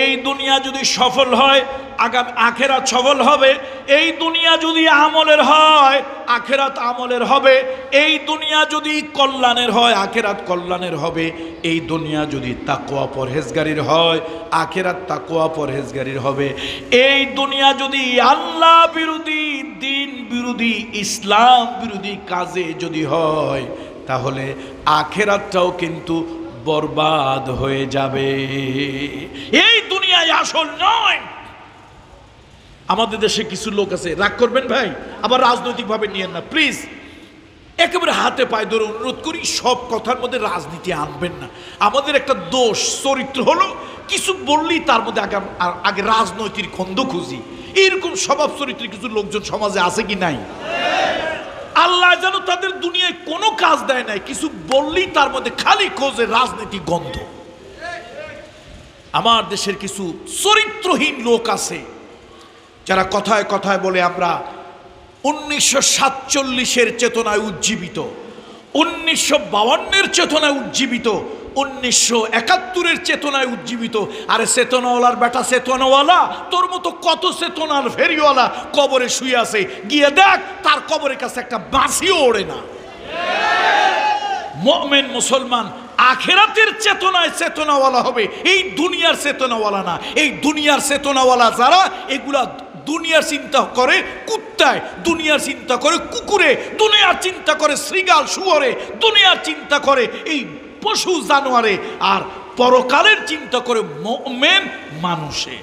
এই দুনিয়া যদি সফল হয় আগামী আখেরাত সফল হবে। এই দুনিয়া যদি আমলের হয় আখেরাত আমলের হবে। এই দুনিয়া যদি কল্যাণের হয় আখেরাত কল্যাণের হবে। এই দুনিয়া যদি তাকওয়া পরহেজগারির হয় আখেরাত তাকওয়া পরহেজগারির হবে। এই দুনিয়া যদি আল্লাহ বিরোধী, দিন বিরোধী, ইসলাম বিরোধী কাজে যদি হয় তাহলে আখেরাতটাও কিন্তু বরবাদ হয়ে যাবে। এই দুনিয়ায় আসল নয়। আমাদের দেশে কিছু লোক আছে, রাগ করবেন ভাই, আবার রাজনৈতিকভাবে নিয়েন না প্লিজ, একেবারে হাতে পায়ে ধরে অনুরোধ করি, সব কথার মধ্যে রাজনীতি আনবেন না। আমাদের একটা দোষ চরিত্র হলো কিছু বললেই তার মধ্যে আগে রাজনৈতিক খন্দ খুঁজি। এরকম স্বভাব চরিত্রের কিছু লোকজন সমাজে আছে কি নাই? আল্লাহ যেন তাদের দুনিয়ায় কোনো কাজ দেয় নাই, কিছু বললেই তার মধ্যে খালি খোঁজে রাজনীতি গন্ধ। আমার দেশের কিছু চরিত্রহীন লোক আছে যারা কথায় কথায় বলে আমরা 1947-এর চেতনায় উজ্জীবিত, 1952-এর চেতনায় উজ্জীবিত, 1971-এর চেতনায় উজ্জীবিত। আরে চেতনাওয়ালার বেটা চেতনাওয়ালা, তোর মতো কত চেতনার ফেরিওয়ালা কবরে শুয়ে আছে, গিয়ে দেখ তার কবরের কাছে একটা বাঁশিও ওড়ে না। মুমিন মুসলমান আখেরাতের চেতনায় চেতনাওয়ালা হবে, এই দুনিয়ার চেতনাওয়ালা না। এই দুনিয়ার চেতনাওয়ালা যারা, এগুলা দুনিয়ার চিন্তা করে কুত্তায়, দুনিয়ার চিন্তা করে কুকুরে, দুনিয়ার চিন্তা করে শৃগাল শুয়োরে, দুনিয়ার চিন্তা করে এই পশু জানোয়ারে, আর পরকালের চিন্তা করে মুমিন মানুষে।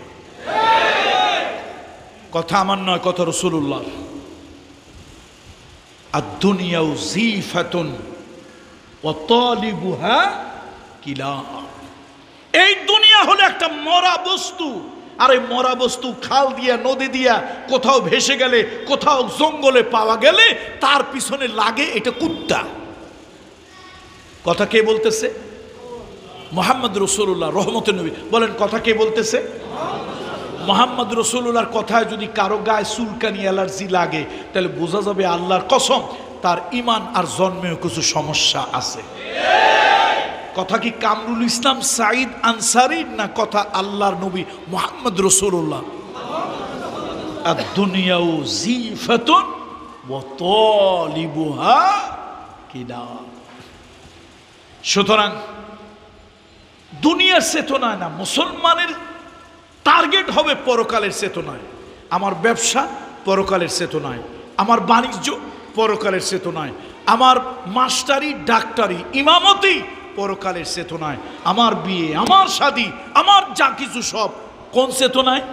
কথা আমার নয়, কথা রাসূলুল্লাহ। আদ-দুনিয়া জিফাতুন ওয়া তালিবুহা কিলা। এই দুনিয়া হলো একটা মরা বস্তু, আর এই মরা বস্তু খাল দিয়া নদী দিয়া কোথাও ভেসে গেলে, কোথাও জঙ্গলে পাওয়া গেলে তার পিছনে লাগে এটা কুত্তা। কথা কে বলতেছে? মুহাম্মদ রাসূলুল্লাহ রহমতের নবী বলেন, কথা কে বলতেছে? মুহাম্মদ রাসূলুল্লাহর কথায় যদি কারো গায়ে চুলকানি অ্যালার্জি লাগে তাহলে বোঝা যাবে আল্লাহর কসম তার ঈমান আর জন্মেও কিছু সমস্যা আছে। কথা কি কামরুল ইসলাম সাঈদ আনসারীর না কথা আল্লাহর নবী মুহাম্মদ রাসূলুল্লাহ? আদ-দুনিয়াউ জিফাতুন ওয়া তালিবুহা কিলা। সুতরাং দুনিয়ার চেতনায় না, মুসলমানের টার্গেট হবে পরকালের চেতনায়। আমার ব্যবসা পরকালের চেতনায়, আমার বাণিজ্য পরকালের চেতনায়, আমার মাস্টারি ডাক্তারি ইমামতি পরকালের চেতনায়, আমার বিয়ে আমার শাদী আমার যা কিছু সব কোন চেতনায়?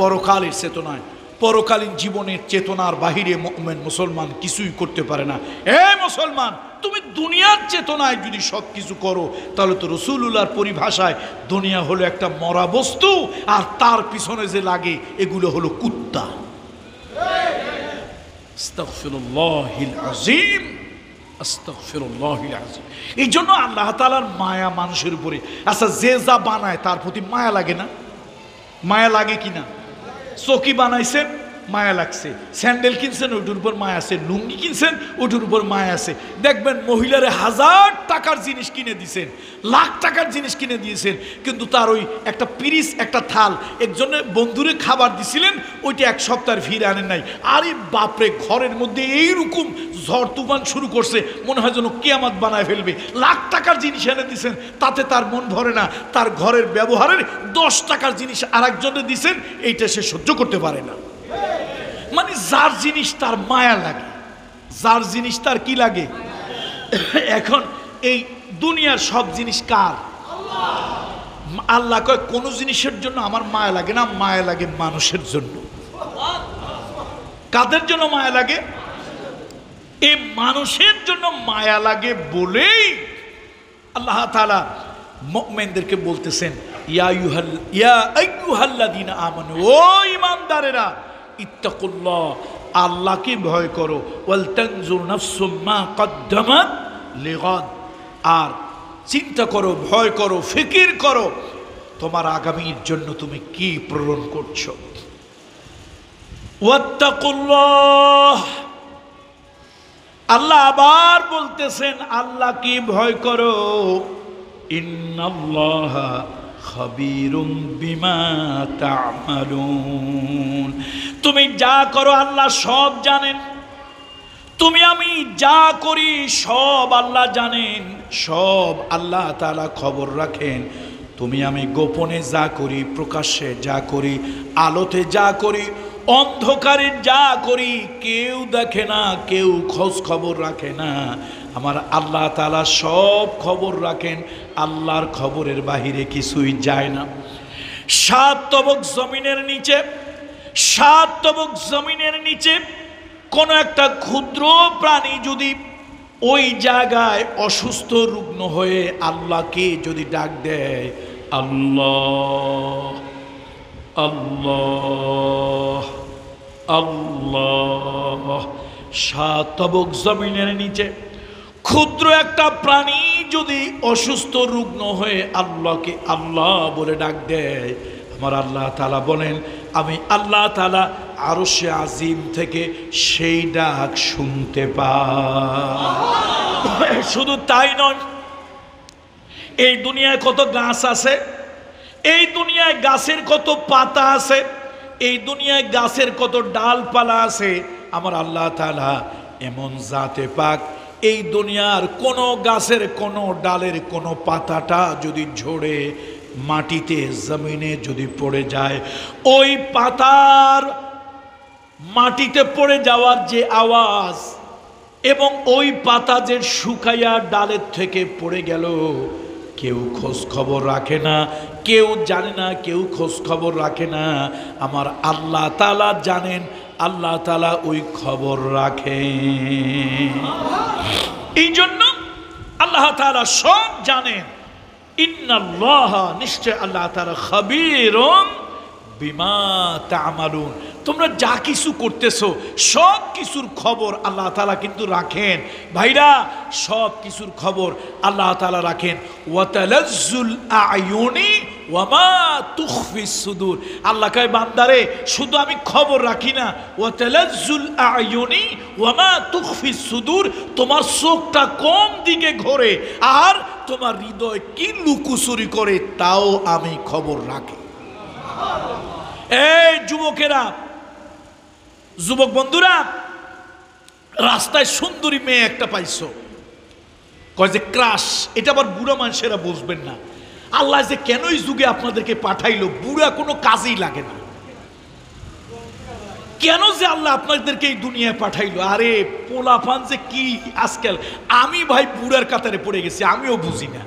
পরকালের চেতনায়। পরকালীন জীবনের চেতনার বাহিরে মুমিন মুসলমান কিছুই করতে পারে না। এ মুসলমান, তুমি দুনিয়ার চেতনায় যদি সব কিছু করো তাহলে তো রাসূলুল্লাহর পরিভাষায় দুনিয়া হলো একটা মরা বস্তু, আর তার পিছনে যে লাগে এগুলো হলো কুত্তা। আস্তাগফিরুল্লাহিল আযীম, আস্তাগফিরুল্লাহিল আযীম। এই জন্য আল্লাহ তাআলার মায়া মানুষের উপরে। আচ্ছা, যে যা বানায় তার প্রতি মায়া লাগে না? মায়া লাগে কিনা? চকি বানাইছেন, মায়া লাগছে। স্যান্ডেল কিনছেন, ওইটার উপর মায়া আছে। লুঙ্গি কিনছেন, ওইটার উপর মায়া আছে। দেখবেন মহিলারে 1000 টাকার জিনিস কিনে দিয়েছেন, লাখ টাকার জিনিস কিনে দিয়েছেন, কিন্তু তার ওই একটা পিরিচ একটা থাল একজনের বন্ধুরে খাবার দিছিলেন, ওইটা 1 সপ্তাহের ফিরে আনেন নাই। আরে বাপরে, ঘরের মধ্যে এইরকম ঝড় তুফান শুরু করছে, মনে হয় যেন কিয়ামত বানায় ফেলবে। লাখ টাকার জিনিস এনে দিয়েছেন, তাতে তার মন ভরে না। তার ঘরের ব্যবহারের 10 টাকার জিনিস আরেকজনে দিয়েছেন, এইটা সে সহ্য করতে পারে না। মানে যার জিনিস তার মায়া লাগে, যার জিনিস তার কি লাগে। এখন এই দুনিয়ার সব জিনিস কার? আল্লাহ কয় কোন জিনিসের জন্য আমার মায়া লাগে না, মায়া লাগে মানুষের জন্য। কাদের জন্য মায়া লাগে? এই মানুষের জন্য মায়া লাগে বলেই আল্লাহ তাআলা মুমিনদেরকে বলতেছেন, ইয়া আইয়ুহাল্লাযীনা আমানু, ও ঈমানদারেরা, ইত্তাকুল্লাহ, আল্লাহকে ভয় করো, ওয়াল তানজুর নাফসুম মা কদ্দামাত লিগাদ, আর চিন্তা করো, ভয় করো, ফিকির করো তোমার আগামীর জন্য তুমি কি প্রেরণ করছো। ওয়াত্তাকুল্লাহ, আল্লাহ আবার বলতেছেন আল্লাহকে ভয় করো। ইন্নাল্লাহা খাবীরুম বিমা তা'মালুন, তুমি যা করো আল্লাহ সব জানেন। তুমি আমি যা করি সব আল্লাহ জানেন, সব আল্লাহ তাআলা খবর রাখেন। তুমি আমি গোপনে যা করি, প্রকাশ্যে যা করি, আলোতে যা করি, অন্ধকারে যা করি, কেউ দেখে না, কেউ খোঁজ খবর রাখে না। আমার আল্লাহ তাআলা সব খবর রাখেন, আল্লাহর খবরের বাহিরে কিছুই যায় না। 7 তবক জমিনের নিচে, 7 তবক জমিনের নিচে কোন একটা ক্ষুদ্র প্রাণী যদি ওই জায়গায় অসুস্থ রুগ্ন হয়ে আল্লাহকে যদি ডাক দেয়, আল্লাহ আল্লাহ আল্লাহ, 7 তবক জমিনের নিচে ক্ষুদ্র একটা প্রাণী যদি অসুস্থ রুগ্ন হয়ে আল্লাহকে আল্লাহ বলে ডাক দেয়, আমার আল্লাহ তাআলা বলেন আমি আল্লাহ তাআলা আরশে আজিম থেকে সেই ডাক শুনতে পাই। শুধু তাই নয়, এই দুনিয়ায় কত গাছ আছে, এই দুনিয়ায় গাছের কত পাতা আছে, এই দুনিয়ায় গাছের কত ডালপালা আছে। আমার আল্লাহ তাআলা এমন জাতে পাক, এই দুনিয়ার কোন গাছের কোন ডালের কোন পাতাটা যদি ঝরে মাটিতে জমিনে যদি পড়ে যায়, ওই পাতার মাটিতে পড়ে যাওয়ার যে আওয়াজ এবং ওই পাতা যে শুকাইয়া ডালের থেকে পড়ে গেল, কেউ খোঁজ খবর রাখে না, কেউ জানে না, কেউ খোঁজ খবর রাখে না। আমার আল্লাহ তাআলা জানেন, আল্লাহ তাআলা ওই খবর রাখেন। এই জন্য আল্লাহ তাআলা সব জানেন, ইন্নাল্লাহা, নিশ্চয় আল্লাহ তাআলা, খাবীরুম বিমা তা'মালুন, তোমরা যা কিছু করতেছো সব কিছুর খবর আল্লাহ তাআলা কিন্তু রাখেন। ভাইরা, সব কিছুর খবর আল্লাহ তাআলা রাখেন। ওয়া তালাজ্জুল আ'য়ুনি ওয়া মা তুখফিস সুদূর, আল্লাহ কয় বান্দারে শুধু আমি খবর রাখি না, ওয়া তালাজ্জুল আ'য়ুনি ওয়া মা তুখফিস সুদূর, তোমার চোখটা কোন দিকে ঘোরে আর তোমার হৃদয় কি লুকোচুরি করে তাও আমি খবর রাখি। এই যুবকেরা, যুবক বন্ধুরা, রাস্তায় সুন্দরী মেয়ে একটা পাইছো, কয় যে ক্রাশ। এটা আবার বুড়া মানুষেরা বুঝবেন না। আল্লাহ যে কেন এই যুগে আপনাদেরকে পাঠাইলো, বুড়া কোনো কাজেই লাগে না। কেন যে আল্লাহ আপনাদেরকে এই দুনিয়ায় পাঠাইলো, আরে পোলাপান যে কি আজকাল, আমি ভাই বুড়ার কাতারে পড়ে গেছি, আমিও বুঝি না।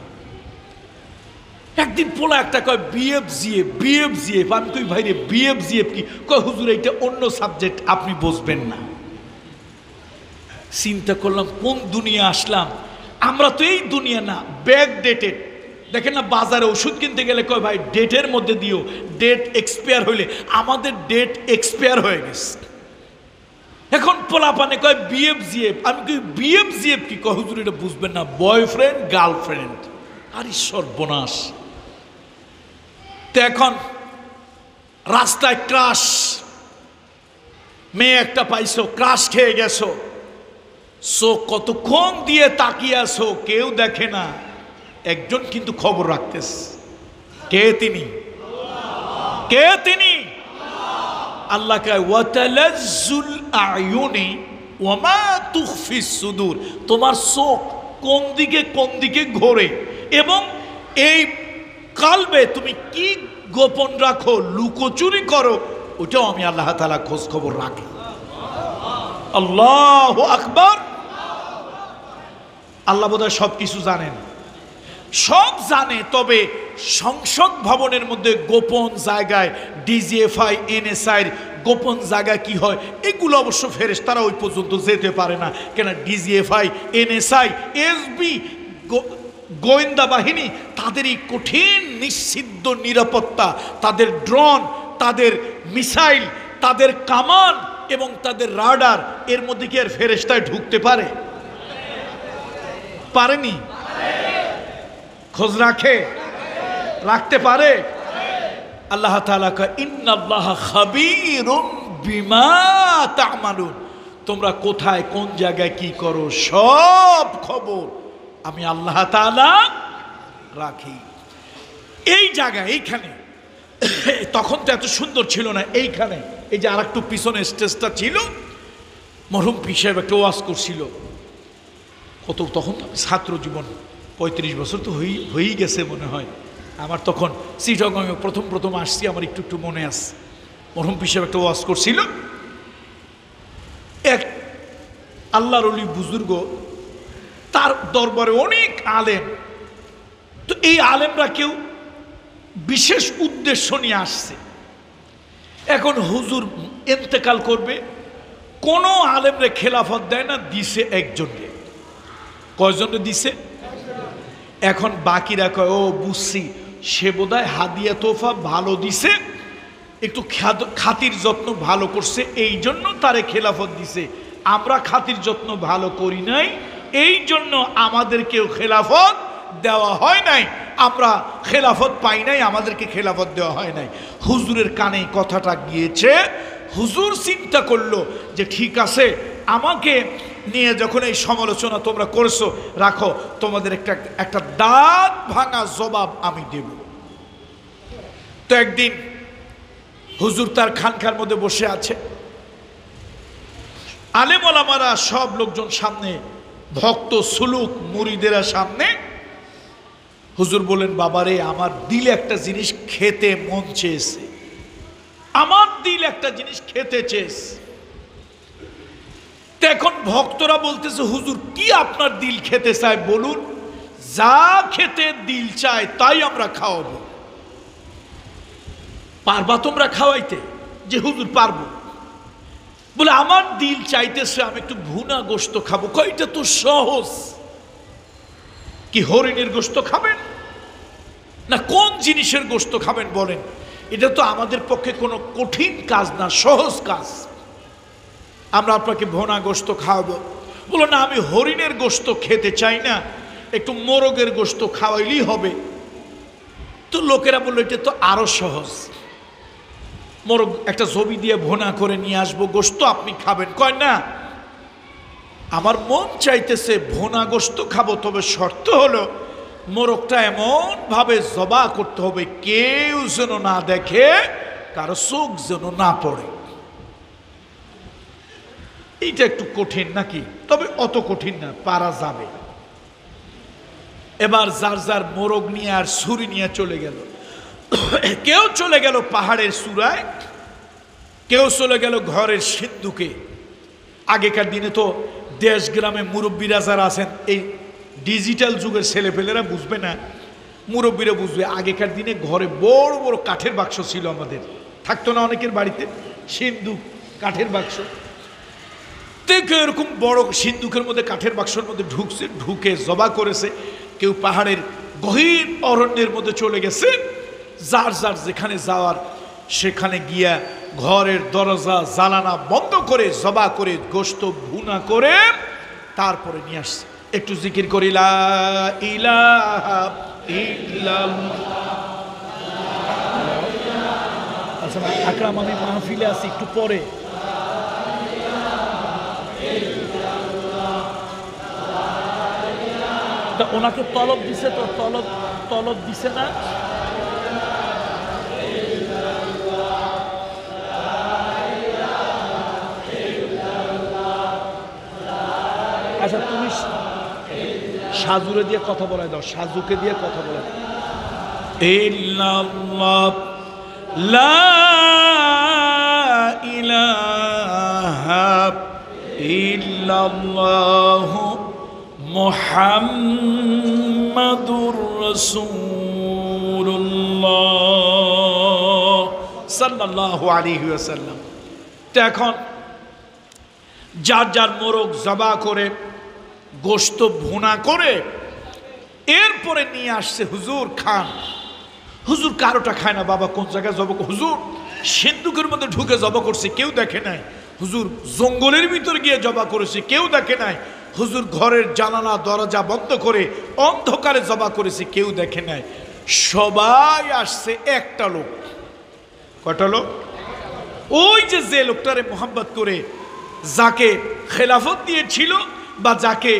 একদিন পোলা একটা কয় বিএফজিএফ, বিএফজিএফ, আমি কই ভাই রে বিএফজিএফ কি? কয় হুজুর এটা অন্য সাবজেক্ট, আপনি বুঝবেন না। চিন্তা করলাম কোন দুনিয়া আসলাম আমরা, তো এই দুনিয়া না, ব্যাক ডেটেড। দেখেন না বাজারে ওষুধ কিনতে গেলে কয় ভাই ডেটের মধ্যে দিও, ডেট এক্সপায়ার হইলে, আমাদের ডেট এক্সপায়ার হয়ে গেছে। এখন পোলাপানে কয় বিএফজিএফ, আমি কই বিএফজিএফ কি? কয় হুজুর এটা বুঝবেন না, বয়ফ্রেন্ড গার্লফ্রেন্ড। আরে সর্বনাশ। তো এখন রাস্তায় ক্রাশ, মেয়ে একটা পাইছো, ক্রাশ খেয়ে গেছো, চোখ কতক্ষণ দিয়ে তাকিয়ে আছো, কেউ দেখে না, একজন কিন্তু খবর রাখতেছে। কে তিনি? কে তিনি? আল্লাহ কয় ওয়া তালাজ্জুল আ'য়ুনি ওয়া মা তুখফিস সুদূর, তোমার চোখ কোন দিকে ঘোরে এবং এই কালবে তুমি কি গোপন রাখো, লুকোচুরি করো, ওটাও আমি আল্লাহ তাআলা খোঁজ খবর রাখি। আল্লাহু আকবার। আল্লাহ বোধহয় সব কিছু জানেন, সব জানে। তবে সংসদ ভবনের মধ্যে গোপন জায়গায়, ডিজিএফআই, এনএসআই গোপন জায়গায় কি হয়, এগুলো অবশ্য ফেরেশতারা ওই পর্যন্ত যেতে পারে না। কেন? ডিজিএফআই, এনএসআই, এসবি, গোয়েন্দা বাহিনী, তাদের এই কঠিন নিষিদ্ধ নিরাপত্তা, তাদের ড্রোন, তাদের মিসাইল, তাদের কামান এবং তাদের রাডার, এর মধ্যে কি আর ফেরেশতায় ঢুকতে পারে? পারেনি? খোঁজ রাখতে পারে? আল্লাহ তাআলা কয় ইন্নাল্লাহা খাবীরুম বিমা তা'মালুন, তোমরা কোথায় কোন জায়গায় কি করো সব খবর আমি আল্লাহ তাআলা রাখি। এই জায়গা, এইখানে তখন তো এত সুন্দর ছিল না, এইখানে এই যে আরেকটু পিছনে স্টেজটা ছিল, মরহুম পীর সাহেব একটা ওয়াজ করছিল। কত তখন ছাত্র জীবন 35 বছর তো হয়েই গেছে মনে হয় আমার। তখন চিটাগংয়ে প্রথম আসছি, আমার একটু মনে আছে। মরহুম পীর সাহেব একটা ওয়াজ করছিল। এক আল্লাহর ওলি বুজুর্গ, তার দরবারে অনেক আলেম। তো এই আলেমরা কেউ বিশেষ উদ্দেশ্য নিয়ে আসছে। এখন হুজুর ইন্তেকাল করবে, কোন আলেমরে খেলাফত দেয় না, দিছে একজনকে। কয়জনকে দিছে? এখন বাকিরা কয় ও বুঝছি, সে বোধহয় হাদিয়া তোফা ভালো দিছে, একটু খাতির যত্ন ভালো করছে, এই জন্য তারে খেলাফত দিছে। আমরা খাতির যত্ন ভালো করি নাই, এই জন্য আমাদেরকেও খেলাফত দেওয়া হয় নাই, আমরা খেলাফত পাই নাই, আমাদেরকে খেলাফত দেওয়া হয় নাই। হুজুরের কানে কথাটা গিয়েছে। হুজুর চিন্তা করলো যে ঠিক আছে, আমাকে নিয়ে যখন এই সমালোচনা তোমরা করছো, রাখো, তোমাদের একটা দাঁত ভাঙা জবাব আমি দেব। তো একদিন হুজুর তার খানকার মধ্যে বসে আছে, আলেম ওলামারা সব লোকজন সামনে, ভক্ত সুলুক মুরিদেরা সামনে। হুজুর বলেন, বাবারে আমার দিলে একটা জিনিস খেতে মন চেয়েছে, আমার দিল একটা জিনিস খেতে চেয়েছে। এখন ভক্তরা বলতেছে, হুজুর কি আপনার দিল খেতে চায় বলুন, যা খেতে দিল চায় তাই আমরা খাওয়াবো। পারবা তোমরা খাওয়াইতে? যে হুজুর পারবো। বলে আমার দিল চাইতেছে আমি একটু ভুনা গোশত খাবো। কয়টা তো সহজ। কি হরিণের গোশত খাবেন? না কোন জিনিসের গোশত খাবেন বলেন? এটা তো আমাদের পক্ষে কোনো কঠিন কাজ না, সহজ কাজ। আমরা আপনাকে ভোনা গোশত খাওয়াবো, বলো না আমি হরিণের গোশত খেতে চাই না, একটু মোরগের গোশত খাওয়াইলেই হবে। তো লোকেরা বললো এটা তো আরো সহজ, মোরগ একটা জবি দিয়ে ভোনা করে নিয়ে আসবো, গোশত আপনি খাবেন। কয় না, আমার মন চাইতেছে ভোনা গোশত খাবো, তবে শর্ত হলো মোরগটা এমন ভাবে জবা করতে হবে কেউ যেন না দেখে, কারো চোখ যেন না পড়ে। এইটা একটু কঠিন নাকি? তবে অত কঠিন না, পারা যাবে। এবার যার যার মোরগ নিয়ে আর ছুরি নিয়ে চলে গেল। কেউ চলে গেল পাহাড়ের চূড়ায়, কেউ চলে গেল ঘরের সিন্ধুকে। আগেকার দিনে তো দেশ গ্রামে মুরব্বীরা যারা আছেন, এই ডিজিটাল যুগের ছেলেপেলেরা বুঝবে না, মুরব্বীরা বুঝবে। আগেকার দিনে ঘরে বড় বড় কাঠের বাক্স ছিল, আমাদের থাকতো না অনেকের বাড়িতে সিন্ধুক, কাঠের বাক্স। কেউ এরকম বড় সিন্ধুকের মধ্যে কাঠের বাক্সের মধ্যে ঢুকছে, ঢুকে জবা করেছে। কেউ পাহাড়ের গহীন অরণ্যের মধ্যে চলে গেছে, যার যার যেখানে যাওয়ার সেখানে গিয়া ঘরের দরজা জানালা বন্ধ করে জবা করে গোশত ভুনা করে তারপরে নিয়ে আসছে। একটু জিকির করি লা ইলাহা ইল্লাল্লাহ। আচ্ছা আকরাম, আমি মাহফিলে আছি, একটু পরে ওনাকে তলব দিছে, তো তলব দিছে না। আচ্ছা তুমি সাজুরে দিয়ে কথা বলাই দাও, সাজুকে দিয়ে কথা বলাই দাও। ইল্লাল্লাহ লা ইলাহা ইল্লাল্লাহু মুহাম্মাদুর রাসূলুল্লাহ সাল্লাল্লাহু আলাইহি ওয়াসাল্লাম। তো এখন যার যার মোরগ জবা করে গোশত ভুনা করে এরপরে নিয়ে আসছে, হুজুর খান। হুজুর কারোটা খায় না, বাবা কোন জায়গায় জবা, হুজুর সিন্ধুকের মধ্যে ঢুকে জবা করছে, কেউ দেখে নাই। হুজুর জঙ্গলের ভিতর গিয়ে জবা করেছে, কেউ দেখে নাই। হুজুর ঘরের জানালা দরজা বন্ধ করে অন্ধকারে জবা করেছে, কেউ দেখে নাই। সবাই আসছে একটা লোক। কয়টা লোক? ওই যে লোকটারে মোহাম্মত করে যাকে খেলাফত দিয়েছিল বা যাকে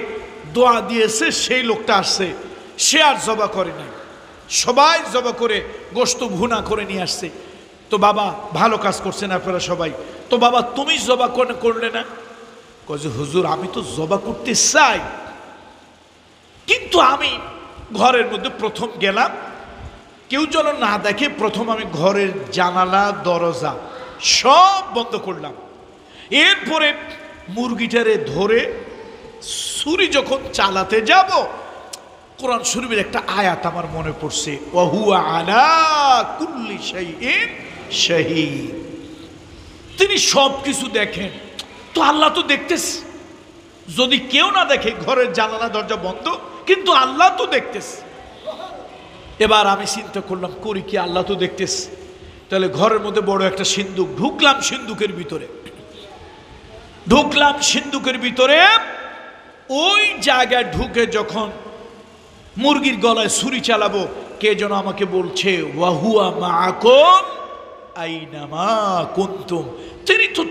দোয়া দিয়েছে, সেই লোকটা আসছে, সে আর জবা করে নাই। সবাই জবা করে গোশত ভুনা করে নিয়ে আসছে। তো বাবা ভালো কাজ করছেন আপনারা সবাই। তো বাবা তুমি জবা করলে না? কয় যে হুজুর আমি তো জবা করতে চাই, কিন্তু আমি ঘরের মধ্যে প্রথম গেলাম, কেউ যেন না দেখে, প্রথম আমি ঘরের জানালা দরজা সব বন্ধ করলাম। এরপরে মুরগিটারে ধরে ছুরি যখন চালাতে যাব, কোরআন শরীফের একটা আয়াত আমার মনে পড়ছে, ওয়াহুয়া আলা কুল্লি শাইইন শাহীদ। তিনি সব কিছু দেখেন। তো আল্লাহ তো দেখতেছে, যদি কেউ না দেখে, ঘরের জানালা দরজা বন্ধ, কিন্তু আল্লাহ তো দেখতেছে। এবার আমি চিন্তা করলাম করি কি, আল্লাহ তো দেখতেছে, তাহলে ঘরের মধ্যে বড় একটা সিন্ধুক, ঢুকলাম সিন্ধুকের ভিতরে। ওই জায়গায় ঢুকে যখন মুরগির গলায় ছুরি চালাবো, কে যেন আমাকে বলছে ওয়াহুয়া মাআকুম আইনামা কুনতুম, তিনি তো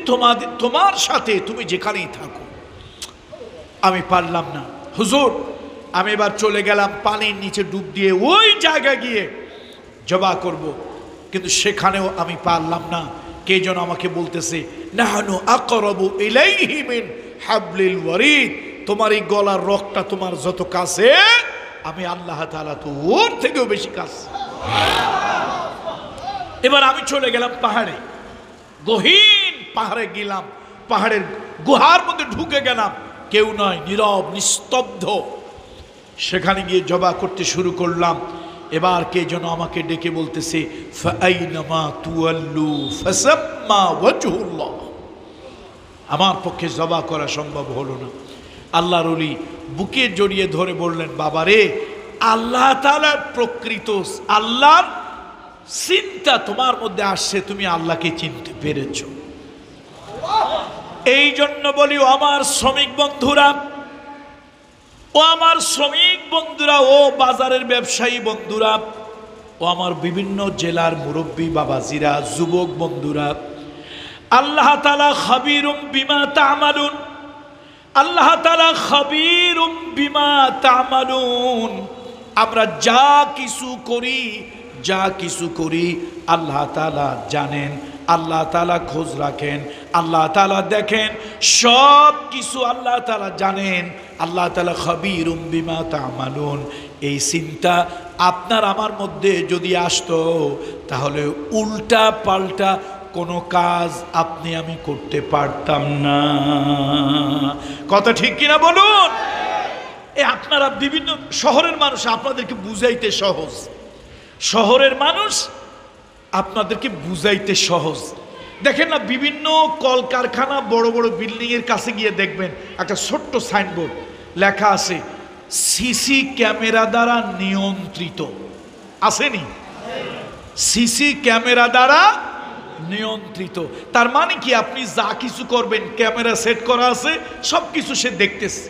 তোমার সাথে, তুমি যেখানেই থাকো। আমি পারলাম না হুজুর, আমি এবার চলে গেলাম পানির নিচে ডুব দিয়ে ওই জায়গায় গিয়ে জবা করব, কিন্তু সেখানেও আমি পারলাম না। কে যেন আমাকে বলতেছে নাহনু আকরাবু ইলাইহি মিন হাবলিল ওয়ারিদ, তোমার এই গলার রগটা তোমার যত কাছে, আমি আল্লাহ তাআলা তো ওর থেকেও বেশি কাছে। এবার আমি চলে গেলাম পাহাড়ে, গহীন পাহাড়ে গেলাম, পাহাড়ের গুহার মধ্যে ঢুকে গেলাম, কেউ নয়, নীরব নিস্তব্ধ। সেখানে গিয়ে জবা করতে শুরু করলাম। এবার কে যেন আমাকে ডেকে বলতেছে ফাআইনামা তুওয়াল্লু ফাসাম্মা ওয়াজহুল্লাহ। আমার পক্ষে জবা করা সম্ভব হলো না। আল্লাহর ওলি বুকে জড়িয়ে ধরে বললেন, বাবা রে, আল্লাহ তাআলার প্রকৃত আল্লাহর চিন্তা তোমার মধ্যে আসছে, তুমি আল্লাহকে চিনতে পেরেছো। এই জন্য বলি, ও আমার শ্রমিক বন্ধুরা, ও আমার শ্রমিক বন্ধুরা, ও বাজারের ব্যবসায়ী বন্ধুরা, ও আমার বিভিন্ন জেলার মুরব্বী বাবাজিরা, যুবক বন্ধুরা, আল্লাহ তাআলা খাবীরুম বিমা তা'মালুন, আল্লাহ তাআলা খাবীরুম বিমা তা'মালুন। আমরা যা কিছু করি আল্লাহ তাআলা জানেন, আল্লাহ তাআলা খোঁজ রাখেন, আল্লাহ তাআলা দেখেন, সব কিছু আল্লাহ তাআলা জানেন। আল্লাহ তাআলা খাবীরুম বিমা তা'মালুন। এই চিন্তা আপনার আমার মধ্যে যদি আসতো, তাহলে উল্টা পাল্টা কোনো কাজ আপনি আমি করতে পারতাম না। কথা ঠিক কিনা বলুন? আপনারা বিভিন্ন শহরের মানুষ, আপনাদেরকে বুঝাইতে সহজ, শহরের মানুষ আপনাদেরকে বুঝাইতে সহজ। দেখেন না, বিভিন্ন কলকারখানা, বড় বড় বিল্ডিং এর কাছে গিয়ে দেখবেন একটা ছোট্ট সাইনবোর্ড লেখা আছে, সিসি ক্যামেরা দ্বারা নিয়ন্ত্রিত। আসেনি? সিসি ক্যামেরা দ্বারা নিয়ন্ত্রিত। তার মানে কি, আপনি যা কিছু করবেন ক্যামেরা সেট করা আছে, সব কিছু সে দেখতেছে।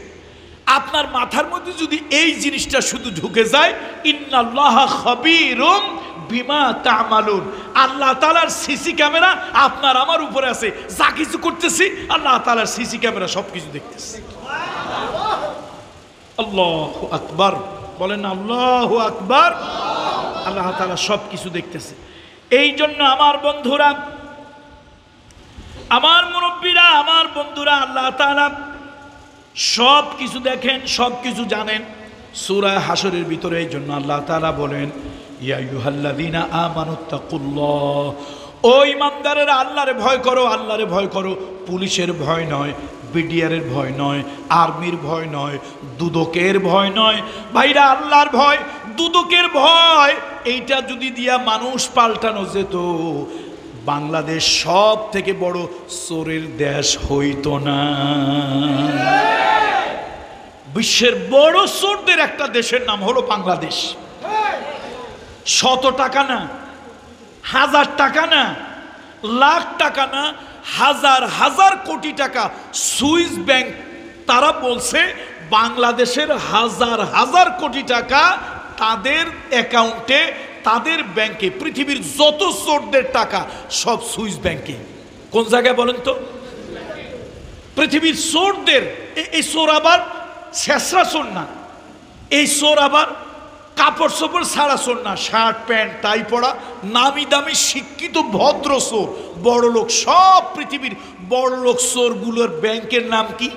আপনার মাথার মধ্যে যদি এই জিনিসটা শুধু ঢুকে যায়, ইন্নাল্লাহা খাবীরুম বিমা তা'মালুন, আল্লাহ তাআলার সিসি ক্যামেরা আপনার আমার উপরে আছে, যা কিছু করতেছি আল্লাহ তাআলার সিসি ক্যামেরা সবকিছু দেখতেছে। আল্লাহু আকবার, বলেন আল্লাহু আকবার। আল্লাহ তাআলা সবকিছু দেখতেছে। এই জন্য আমার বন্ধুরা, আমার মুরব্বীরা, আমার বন্ধুরা, আল্লাহ তাআলা সব কিছু দেখেন, সব কিছু জানেন। সূরা হাশরের ভিতরে এই জন্য আল্লাহ তাআলা বলেন, ইয়া আইয়ুহাল্লাযীনা আমানুত্তাকুল্লাহ, ও ঈমানদারেরা আল্লাহরে ভয় করো, আল্লাহরে ভয় করো। পুলিশের ভয় নয়, বিডিআরের ভয় নয়, আর্মির ভয় নয়, দুদকের ভয় নয়, ভাইরা আল্লাহর ভয়। দুদকের ভয় এইটা যদি দিয়া মানুষ পাল্টানো যেত, বাংলাদেশ সব থেকে বড় চোরের দেশ হইতো না। বিশ্বের বড় চোরদের একটা দেশের নাম হলো বাংলাদেশ। 100 টাকা না, 1000 টাকা না, লাখ টাকা না, হাজার হাজার কোটি টাকা সুইস ব্যাংক, তারা বলছে বাংলাদেশের হাজার হাজার কোটি টাকা তাদের অ্যাকাউন্টে, তাদের ব্যাংকে। পৃথিবীর যত চোরদের টাকা সব সুইস ব্যাংকে। কোন জায়গায় বলেন তো? পৃথিবীর চোরদের। এই চোর আবার শেষরা চোর না, এই চোর আবার কাপড় চোপড় ছাড়া চোর না, শার্ট প্যান্ট টাই পরা, নামি দামি শিক্ষিত ভদ্র চোর, বড় লোক। সব পৃথিবীর বড় লোক চোরগুলোর ব্যাংকের নাম কি?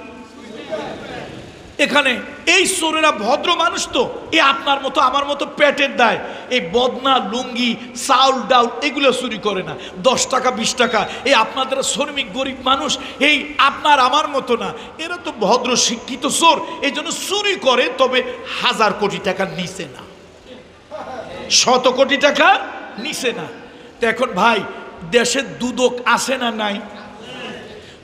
এখানে এই চোরেরা ভদ্র মানুষ তো, এ আপনার মতো আমার মতো পেটের দায়, এই বদনা লুঙ্গি চাউল ডাউল এগুলো চুরি করে না। 10 টাকা 20 টাকা, এই আপনাদের শ্রমিক গরিব মানুষ, এই আপনার আমার মতো না, এরা তো ভদ্র শিক্ষিত চোর, এই জন্য চুরি করে। তবে 1000 কোটি টাকার নিচে না, 100 কোটি টাকা নিচে না। তো এখন ভাই, দেশে দুদক আছে না নাই?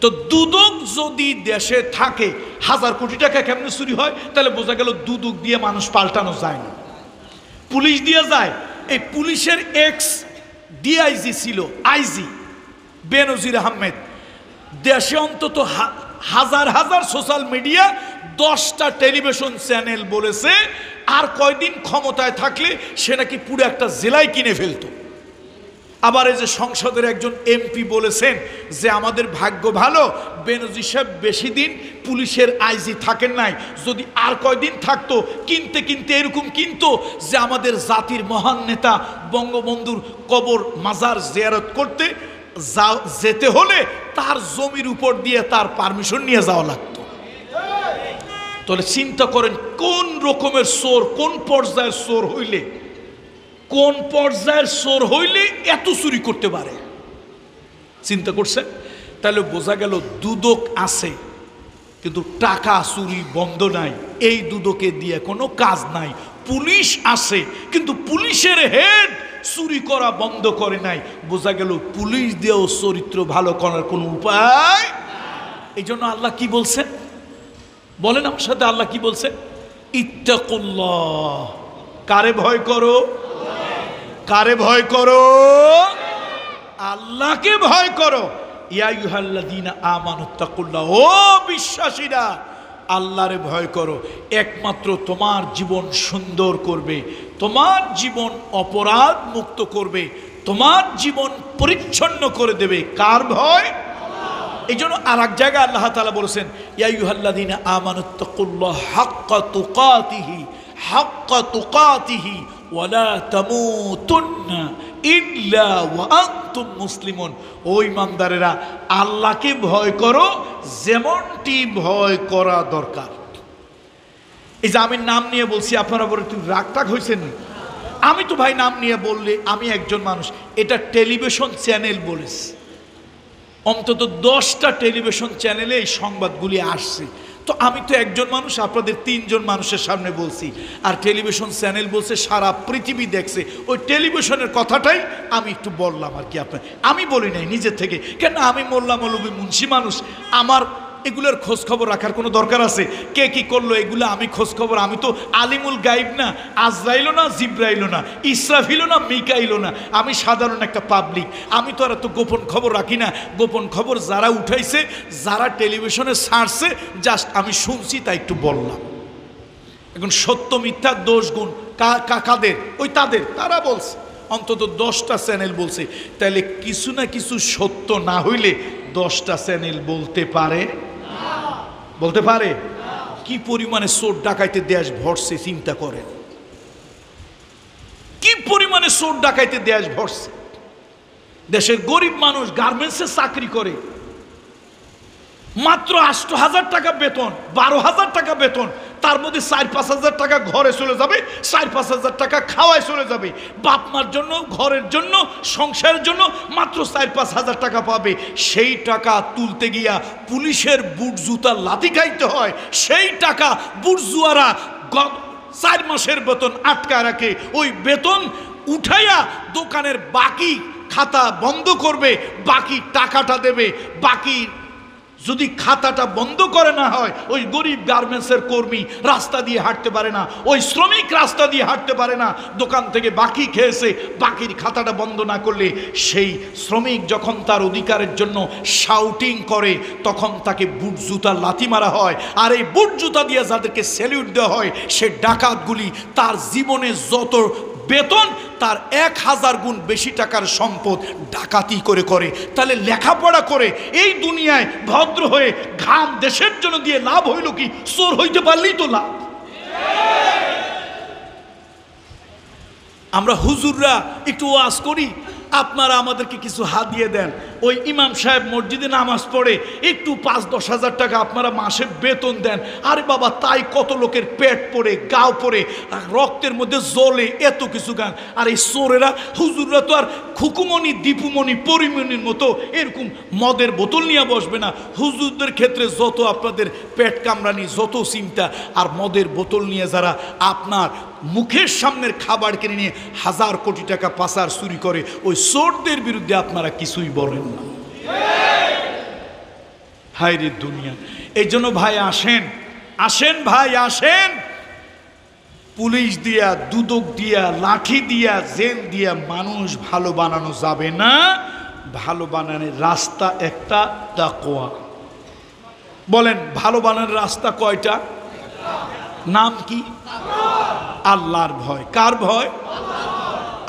তো দুদক যদি দেশে থাকে, 1000 কোটি টাকা কেমনে চুরি হয়? তাহলে বোঝা গেল দুদক দিয়ে মানুষ পাল্টানো যায় না, পুলিশ দিয়ে যায়। এই পুলিশের এক্স ডিআইজি ছিল আইজি বেনজির আহমেদ। দেশে অন্তত হাজার হাজার সোশ্যাল মিডিয়া, 10টা টেলিভিশন চ্যানেল বলেছে আর কয়দিন ক্ষমতায় থাকলে সে নাকি পুরো একটা জেলায় কিনে ফেলতো। আবার এই যে সংসদের একজন এমপি বলেছেন যে আমাদের ভাগ্য ভালো, বেনজির সাহেব বেশি দিন পুলিশের আইজি থাকেন নাই, যদি আর কয়দিন থাকতো কিনতে কিনতে এরকম কিনতো যে আমাদের জাতির মহান নেতা বঙ্গবন্ধুর কবর মাজার জিয়ারত করতে যেতে হলে তার জমির উপর দিয়ে তার পারমিশন নিয়ে যাওয়া লাগতো। তাহলে চিন্তা করেন কোন রকমের চোর, কোন পর্যায়ের চোর হইলে, কোন পর্যায়ের চোর হইলে এত চুরি করতে পারে। চিন্তা করছেন? তাহলে বোঝা গেল দুদক আছে কিন্তু টাকা চুরি বন্ধ নাই, এই দুদকে দিয়ে কোনো কাজ নাই। পুলিশ আছে কিন্তু পুলিশের হেড চুরি করা বন্ধ করে নাই। বোঝা গেল পুলিশ দিয়েও চরিত্র ভালো করার কোনো উপায়। এই জন্য আল্লাহ কি বলছেন? বলেন আমার সাথে, আল্লাহ কি বলছেন? ইত্তাকুল্লাহ, কারে ভয় করো? কারে ভয় করো? আল্লাহকে ভয় করো। ইয়া আইয়ুহাল্লাযীনা আমানুত্তাকুল্লাহ, ও বিশ্বাসীরা আল্লাহরে ভয় করো। একমাত্র তোমার জীবন সুন্দর করবে, তোমার জীবন অপরাধ মুক্ত করবে, তোমার জীবন পরিচ্ছন্ন করে দেবে। কার ভয়? এই জন্য আর এক জায়গায় আল্লাহ তাআলা বলেছেন, ইয়া আইয়ুহাল্লাযীনা আমানুত্তাকুল্লাহ হাক্কা তুকাতিহি, হাক্কা তুকাতিহি ওয়ালা তামুতুন্না ইল্লা ওয়া আনতুম মুসলিমুন। ও ইমানদারেরা আল্লাহকে ভয় করো যেমনটি ভয় করা দরকার। এই যে আমি নাম নিয়ে বলছি, আপনারা বলে তুই রাগটাগ হয়েছেন। আমি তো ভাই নাম নিয়ে বললে আমি একজন মানুষ। এটা টেলিভিশন চ্যানেল বলেছে, অন্তত 10টা টেলিভিশন চ্যানেলে এই সংবাদগুলি আসছে। তো আমি তো একজন মানুষ, আপনাদের 3 জন মানুষের সামনে বলছি, আর টেলিভিশন চ্যানেল বলছে সারা পৃথিবী দেখছে। ওই টেলিভিশনের কথাটাই আমি একটু বললাম আর কি। আপনার আমি বলি নাই নিজের থেকে, কেন আমি মোল্লা মৌলবী মুন্সি মানুষ, আমার এগুলোর খোঁজ খবর রাখার কোনো দরকার আছে? কে কি করলো এগুলো আমি খোঁজ খবর, আমি তো আলিমুল গাইব না, আজরাইলও না, জিব্রাইলও না, ইসরাফিলও না, মিকাইলও না। আমি সাধারণ একটা পাবলিক। আমি তো আর এত গোপন খবর রাখি না। গোপন খবর যারা উঠাইছে, যারা টেলিভিশনে ছাড়ছে, জাস্ট আমি শুনছি তাই একটু বললাম। এখন সত্য মিথ্যা দোষ গুণ কাদের? ওই তাদের, তারা বলছে। অন্তত 10টা চ্যানেল বলছে। তাহলে কিছু না কিছু সত্য না হইলে 10টা চ্যানেল বলতে পারে? বলতে পারে? কি পরিমাণে চোর ডাকাইতে দেশ ভরছে চিন্তা করেন। কি পরিমাণে চোর ডাকাইতে দেশ ভরছে। দেশের গরিব মানুষ গার্মেন্টসে চাকরি করে, মাত্র 8,000 টাকা বেতন, 12,000 টাকা বেতন, তার মধ্যে 4-5 হাজার টাকা ঘরে চলে যাবে, 4-5 হাজার টাকা খাওয়ায় চলে যাবে। বাপ মার জন্য, ঘরের জন্য, সংসারের জন্য মাত্র 4-5 হাজার টাকা পাবে। সেই টাকা তুলতে গিয়া পুলিশের বুট জুতা লাথি খাইতে হয়। সেই টাকা বুটজুয়ারা 4 মাসের বেতন আটকায় রাখে। ওই বেতন উঠাইয়া দোকানের বাকি খাতা বন্ধ করবে, বাকি টাকাটা দেবে। বাকি যদি খাতাটা বন্ধ করে না হয়, ওই গরিব গার্মেন্টসের কর্মী রাস্তা দিয়ে হাঁটতে পারে না, ওই শ্রমিক রাস্তা দিয়ে হাঁটতে পারে না। দোকান থেকে বাকি খেয়েছে, বাকির খাতাটা বন্ধ না করলে সেই শ্রমিক যখন তার অধিকারের জন্য শাউটিং করে, তখন তাকে বুট জুতা লাথি মারা হয়। আর এই বুট জুতা দিয়ে যাদেরকে স্যালিউট দেওয়া হয়, সে ডাকাতগুলি তার জীবনে যত বেতন তার 1000 গুণ বেশি টাকার সম্পদ ডাকাতি করে করে। তাহলে লেখাপড়া করে এই দুনিয়ায় ভদ্র হয়ে ঘাম দেশের জন্য দিয়ে লাভ হইল কি? চোর হইতে পারলেই তো লাভ। আমরা হুজুররা একটু ওয়াজ করি, আপনারা আমাদেরকে কিছু হাদিয়া দেন। ওই ইমাম সাহেব মসজিদে নামাজ পড়ে, একটু 5-10 হাজার টাকা আপনারা মাসে বেতন দেন। আরে বাবা, তাই কত লোকের পেট পড়ে, গাও পড়ে, রক্তের মধ্যে জ্বলে, এত কিছু গান। আর এই চোরেরা, হুজুররা তো আর খুকুমণি, দীপুমণি, পরিমণির মতো এরকম মদের বোতল নিয়ে বসবে না। হুজুরদের ক্ষেত্রে যত আপনাদের পেট কামড়ানি, যত চিন্তা, আর মদের বোতল নিয়ে যারা আপনার মুখের সামনের খাবার কিনে নিয়ে 1000 কোটি টাকা পাচার চুরি করে, ওই চোরদের বিরুদ্ধে আপনারা কিছুই বলেন না। হায় রে দুনিয়া। এই জন্য ভাই আসেন, আসেন ভাই আসেন। পুলিশ দিয়া, দুদক দিয়া, লাঠি দিয়া, জেল দিয়া মানুষ ভালো বানানো যাবে না। ভালো বানানোর রাস্তা একটা, তাকওয়া। বলেন, ভালো বানানোর রাস্তা কয়টা? নাম কি? আল্লাহর ভয়। কার ভয়?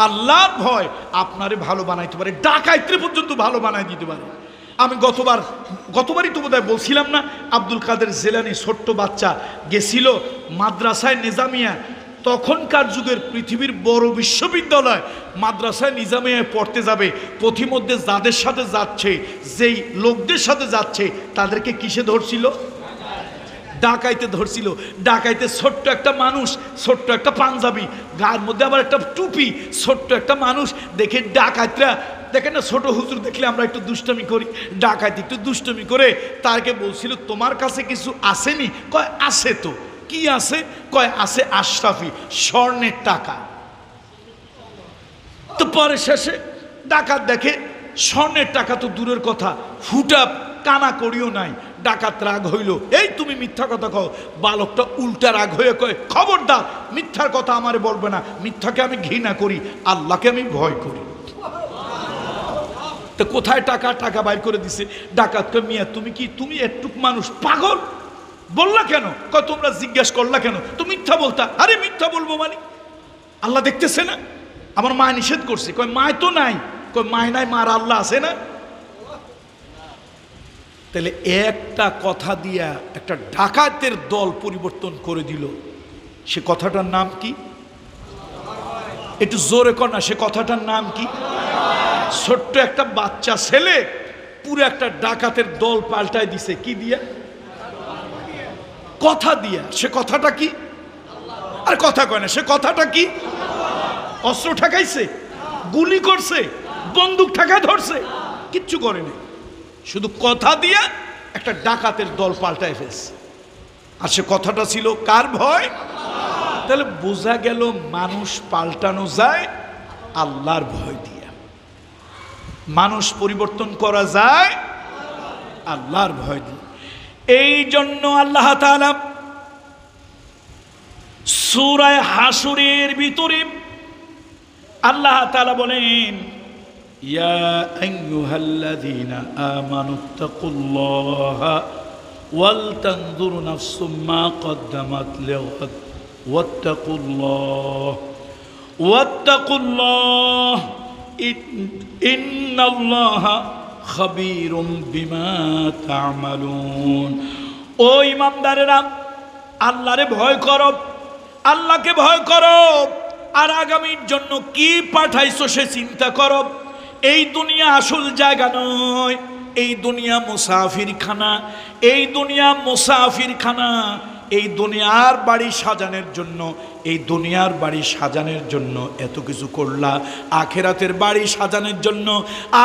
আল্লাহর ভয় আপনারে ভালো বানাইতে পারে, ডাকাইতে পর্যন্ত ভালো বানাই দিতে পারে। আমি গতবারই তো বোধহয় বলছিলাম না, আব্দুল কাদের জেলানি ছোট্ট বাচ্চা গেছিল মাদ্রাসায় নিজামিয়া। তখনকার যুগের পৃথিবীর বড় বিশ্ববিদ্যালয় মাদ্রাসায় নিজামিয়ায় পড়তে যাবে, পথিমধ্যে যাদের সাথে যাচ্ছে, যেই লোকদের সাথে যাচ্ছে, তাদেরকে কিসে ধরছিল? ডাকাইতে ধরছিল। ডাকাইতে ছোট্ট একটা মানুষ, ছোট্ট একটা পাঞ্জাবি, গায়ের মধ্যে আবার একটা টুপি, ছোট্ট একটা মানুষ দেখে ডাকাইতরা, দেখেন না ছোট হুজুর দেখলে আমরা একটু দুষ্টমি করি, ডাকাইতে একটু দুষ্টমি করে তাকে বলছিল, তোমার কাছে কিছু আসেনি? কয় আছে তো। কি আছে? কয় আছে আশরাফি, স্বর্ণের টাকা। তো পরে শেষে ডাকাত দেখে স্বর্ণের টাকা তো দূরের কথা, ফুটা কানা করিও নাই, ডাকাত রাগ হইল, এই তুমি মিথ্যা কথা কও। বালকটা উল্টা রাগ হয়ে কয়, খবরদার, মিথ্যার কথা আমারে বলবে না, মিথ্যাকে আমি ঘৃণা করি, আল্লাহকে আমি ভয় করি। তো কোথায় টাকা? টাকা বাইর করে দিছে। ডাকাতকে, মিয়া তুমি কি, তুমি একটুক মানুষ, পাগল বললা কেন? কয় তোমরা জিজ্ঞাসা করলা কেন? তো মিথ্যা বলতা। আরে মিথ্যা বলবো মানে? আল্লাহ দেখতেছে না? আমার মা নিষেধ করছে। কয় মায় তো নাই। কয় মায় নাই, মার আল্লাহ আছে না? তাহলে একটা কথা দিয়া একটা ডাকাতের দল পরিবর্তন করে দিল। সে কথাটার নাম কি? একটু জোরে কর না, সে কথাটার নাম কি? ছোট্ট একটা বাচ্চা ছেলে পুরো একটা ডাকাতের দল পাল্টায় দিছে। কি দিয়া? কথা দিয়া। সে কথাটা কি? আর কথা কয় না, সে কথাটা কি? অস্ত্র ঠেকাইছে, গুলি করছে, বন্দুক ঠেকায় ধরছে, কিচ্ছু করেনি, শুধু কথা দিয়া একটা ডাকাতের দল পাল্টায় ফেলছে। আর সে কথাটা ছিল কার ভয়? তাহলে বোঝা গেল মানুষ পাল্টানো যায় আল্লাহর ভয় দিয়া, মানুষ পরিবর্তন করা যায় আল্লাহর ভয় দিয়ে। এই জন্য আল্লাহ তাআলা সূরা হাশরের ভিতরে আল্লাহ তাআলা বলেন, ইয়া আইয়ুহাল্লাযীনা আমানুত্তাকুল্লাহা ওয়াল তানজুর নাফসুম মা কদ্দামাত লিগাদ ওয়াত্তাকুল্লাহ ইন্নাল্লাহা খাবীরুম বিমা তা'মালুন। ও ইমানদারেরা, আল্লাহরে ভয় করো, আল্লাহকে ভয় করো, আর আগামীর জন্য কি পাঠাইছো সে চিন্তা করো। এই দুনিয়া আসল জায়গা নয়, এই দুনিয়া মুসাফিরখানা, এই দুনিয়া মুসাফিরখানা। এই দুনিয়ার বাড়ি সাজানোর জন্য, এই দুনিয়ার বাড়ি সাজানোর জন্য এত কিছু করলা, আখেরাতের বাড়ি সাজানোর জন্য,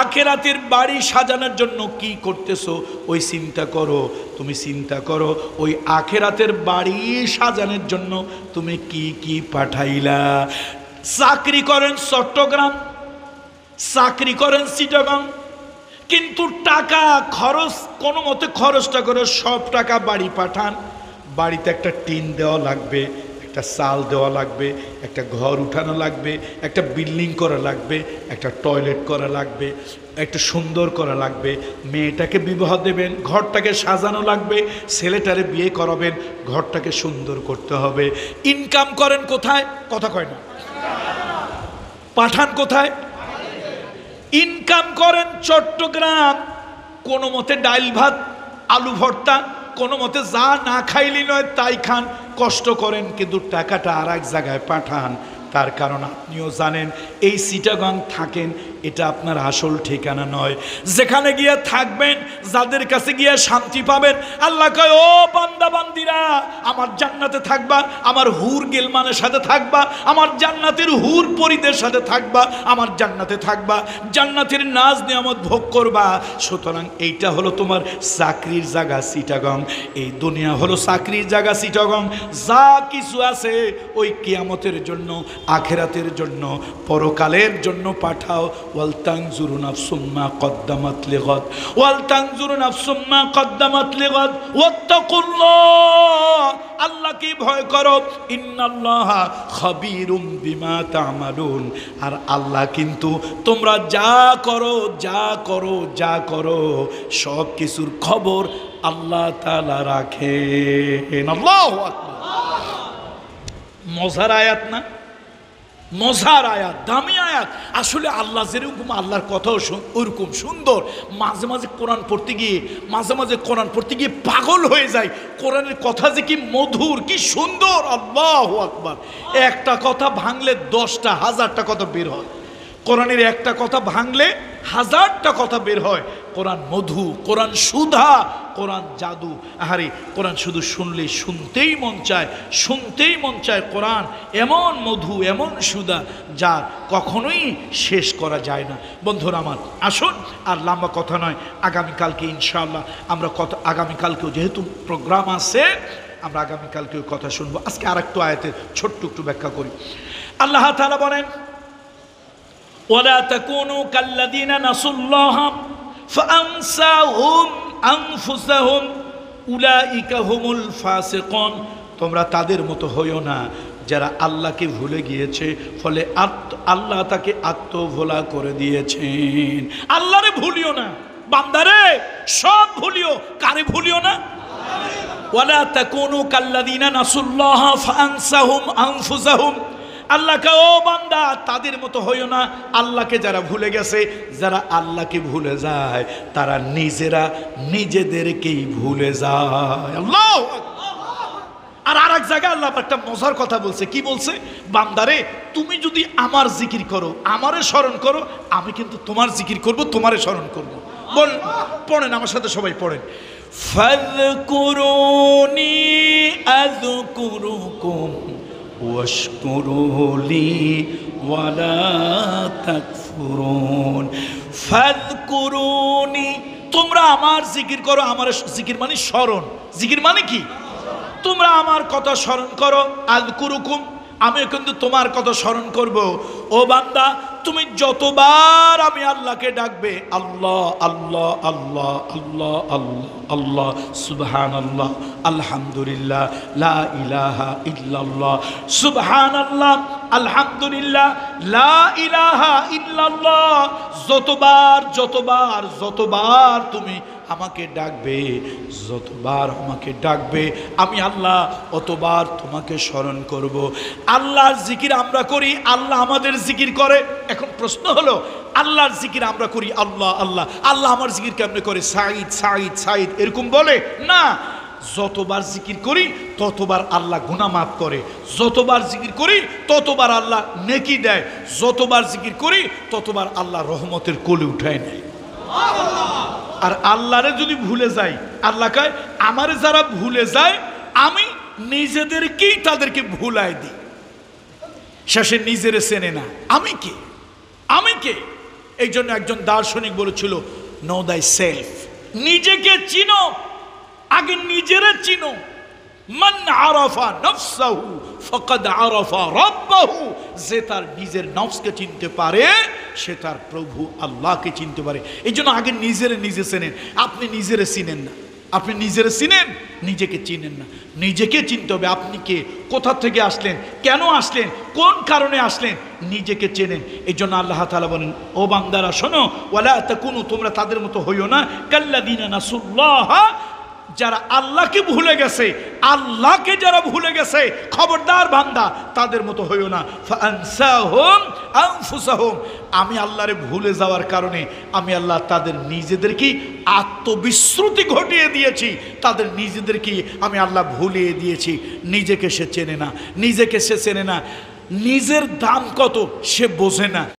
আখেরাতের বাড়ি সাজানোর জন্য কি করতেছো ওই চিন্তা করো। তুমি চিন্তা করো ওই আখেরাতের বাড়ি সাজানোর জন্য তুমি কি কি পাঠাইলা। চাকরি করেন চট্টগ্রাম, চাকরি করেন চিটাগাং, কিন্তু টাকা খরচ কোনো মতে খরচটা করে সব টাকা বাড়ি পাঠান। বাড়িতে একটা টিন দেওয়া লাগবে, একটা চাল দেওয়া লাগবে, একটা ঘর উঠানো লাগবে, একটা বিল্ডিং করা লাগবে, একটা টয়লেট করা লাগবে, একটা সুন্দর করা লাগবে। মেয়েটাকে বিবাহ দেবেন, ঘরটাকে সাজানো লাগবে, ছেলেটারে বিয়ে করাবেন, ঘরটাকে সুন্দর করতে হবে। ইনকাম করেন কোথায়? কথা কয় না। পাঠান কোথায়? ইনকাম করেন চট্টগ্রাম, কোনো মতে ডাইল ভাত আলু ভর্তা, কোনো মতে যা না খাইলি নয় তাই খান, কষ্ট করেন, কিন্তু টাকাটা আর এক জায়গায় পাঠান। তার কারণ আপনিও জানেন এই চিটাগাং থাকেন, এটা আপনার আসল ঠিকানা নয়। যেখানে গিয়ে থাকবেন, যাদের কাছে গিয়ে শান্তি পাবেন, আল্লাহ কয় ও বান্দা বান্দিরা, আমার জান্নাতে থাকবা, আমার হুর গেলমানের সাথে থাকবা, আমার জান্নাতের হুর পরীদের সাথে থাকবা, আমার জান্নাতে থাকবা, জান্নাতের নাজ নিয়ামত ভোগ করবা। সুতরাং এইটা হলো তোমার চাকরির জায়গা চিটাগাং, এই দুনিয়া হলো চাকরির জায়গা চিটাগাং। যা কিছু আছে ওই কিয়ামতের জন্য, আখেরাতের জন্য, পরকালের জন্য পাঠাও। ওয়াল তানজুরু নাফসুম মা কদ্দামাত লিগাদ ওয়াল তানজুরু নাফসুম মা কদ্দামাত লিগাদ ওয়াত্তাকুল্লাহ, আল্লাহকে ভয় করো। ইন্নাল্লাহা খাবীরুম বিমা তা'মালুন, আর আল্লাহ কিন্তু তোমরা যা করো যা করো যা করো সব কিছুর খবর আল্লাহ তাআলা রাখেন। আল্লাহু আকবার। মজার আয়াত না? মজার আয়াত, দামি আয়াত। আসলে আল্লাহ যেরকম, আল্লাহর কথাও ওরকম সুন্দর। মাঝে মাঝে কোরআন পড়তে গিয়ে, মাঝে মাঝে কোরআন পড়তে গিয়ে পাগল হয়ে যায়। কোরআনের কথা যে কি মধুর, কি সুন্দর। আল্লাহু আকবার। একটা কথা ভাঙলে 10টা 1000টা কথা বের হয়। কোরআনের একটা কথা ভাঙলে 1000টা কথা বের হয়। কোরআন মধু, কোরআন সুধা, কোরআন জাদু। আহারে কোরআন শুধু শুনলে শুনতেই মন চায়, শুনতেই মন চায়। কোরআন এমন মধু, এমন সুধা, যা কখনোই শেষ করা যায় না। বন্ধুরা আমার, আসুন আর লম্বা কথা নয়, আগামীকালকে ইনশাআল্লাহ আমরা কথা, আগামীকালকেও যেহেতু প্রোগ্রাম আছে, আমরা আগামীকালকেও কথা শুনবো। আজকে আরেকটু আয়াতের ছোট্ট একটু ব্যাখ্যা করি। আল্লাহ তাআলা বলেন, ওয়ালা তাকুনু কাল্লাযীনা নাসুল্লাহা ফাআনসাহুম আনফুসাহুম উলাইকা হুমুল ফাসিকুন, তোমরা তাদের মতো হইও না যারা আল্লাহকে ভুলে গিয়েছে, ফলে আল্লাহ তাকে আত্মভোলা করে দিয়েছেন। আল্লাহরে ভুলিও না বান্দারে, সব ভুলিও, কারে ভুলিও না? ওয়ালা তাকুনু কাল্লাযিনা নাসুল্লাহ ফাআনসাহুম আনফুসাহুম, আল্লাহকে ও বান্দা তাদের মতো হইও না, আল্লাহকে যারা ভুলে গেছে। যারা আল্লাহকে ভুলে যায় তারা নিজেরা নিজেদেরকেই ভুলে যায়। আল্লাহু আর আরেক জায়গায় আল্লাহ একটা মজার কথা বলছে। কি বলছে? বান্দারে তুমি যদি আমার জিকির করো, আমারে স্মরণ করো, আমি কিন্তু তোমার জিকির করব, তোমারে স্মরণ করব। বল, পড়েন আমার সাথে সবাই পড়েন। ফাযকুরুনি আযকুরুকুম ওয়াশকুরুলি ওয়ালা তাকফুরুন। ফাযকুরুনি, তোমরা আমার জিকির করো। আমার জিকির মানে স্মরণ। জিকির মানে কি? তোমরা আমার কথা স্মরণ করো। আযকুরুকুম, আমি কিন্তু তোমার কথা স্মরণ করব। ও বান্দা, তুমি যতবার আমি আল্লাহকে ডাকবে, আল্লাহ আল্লাহ আল্লাহ আল্লাহ আল্লাহ আল্লাহ, সুবহানাল্লাহ, আলহামদুলিল্লাহ, লা ইলাহা ইল্লাল্লাহ, সুবহানাল্লাহ, আলহামদুলিল্লাহ, লা ইলাহা ইল্লাল্লাহ, যতবার যতবার যতবার তুমি আমাকে ডাকবে, যতবার আমাকে ডাকবে আমি আল্লাহ অতবার তোমাকে স্মরণ করব। আল্লাহর জিকির আমরা করি, আল্লাহ আমাদের জিকির করে। এখন প্রশ্ন হলো, আল্লাহর জিকির আমরা করি আল্লাহ আল্লাহ, আল্লাহ আমার জিকির কেমনে করে? সাঈদ সাঈদ সাঈদ এরকম বলে না। যতবার জিকির করি ততবার আল্লাহ গুনাহ মাফ করে, যতবার জিকির করি ততবার আল্লাহ নেকি দেয়, যতবার জিকির করি ততবার আল্লাহ রহমতের কোলে উঠায় নেয়। আর আল্লাহরে যদি ভুলে যাই, আল্লাহ কয় আমারে যারা ভুলে যায় আমি নিজেদেরকেই তাদেরকে ভুলাই দিই। শেষে নিজেরে চেনে না, আমি কে, আমি কে। এই জন্য একজন দার্শনিক বলেছিল, নো দাই সেলফ, নিজেকে চিনো, আগে নিজেরে চিনো। মান আরাফা নফসাহু ফাকাদ আরাফা রাব্বাহু, যে তার নিজের নফসকে চিনতে পারে সে তার প্রভু আল্লাহকে চিনতে পারে। এই জন্য আগে নিজেরে নিজে চেনেন। আপনি নিজেরে চিনেন না, আপনি নিজেরে চিনেন, নিজেকে চিনেন না। নিজেকে চিনতে হবে, আপনি কে, কোথা থেকে আসলেন, কেন আসলেন, কোন কারণে আসলেন, নিজেকে চেনেন। এই জন্য আল্লাহ তাআলা বলেন, ও বান্দারা শোনো, ওয়ালা তাকুনু, তোমরা তাদের মতো হইও না, কাল্লাযিনা নাসুল্লাহ, যারা আল্লাহকে ভুলে গেছে। আল্লাহকে যারা ভুলে গেছে, খবরদার বান্দা তাদের মতো হইও না। ফাআনসাহুম আনফুসাহুম, আমি আল্লাহরে ভুলে যাওয়ার কারণে আমি আল্লাহ তাদের নিজেদেরকে আত্মবিস্মৃতি ঘটিয়ে দিয়েছি, তাদের নিজেদেরকে আমি আল্লাহ ভুলিয়ে দিয়েছি। নিজেকে সে চেনে না, নিজেকে সে চেনে না, নিজের দাম কত সে বোঝে না।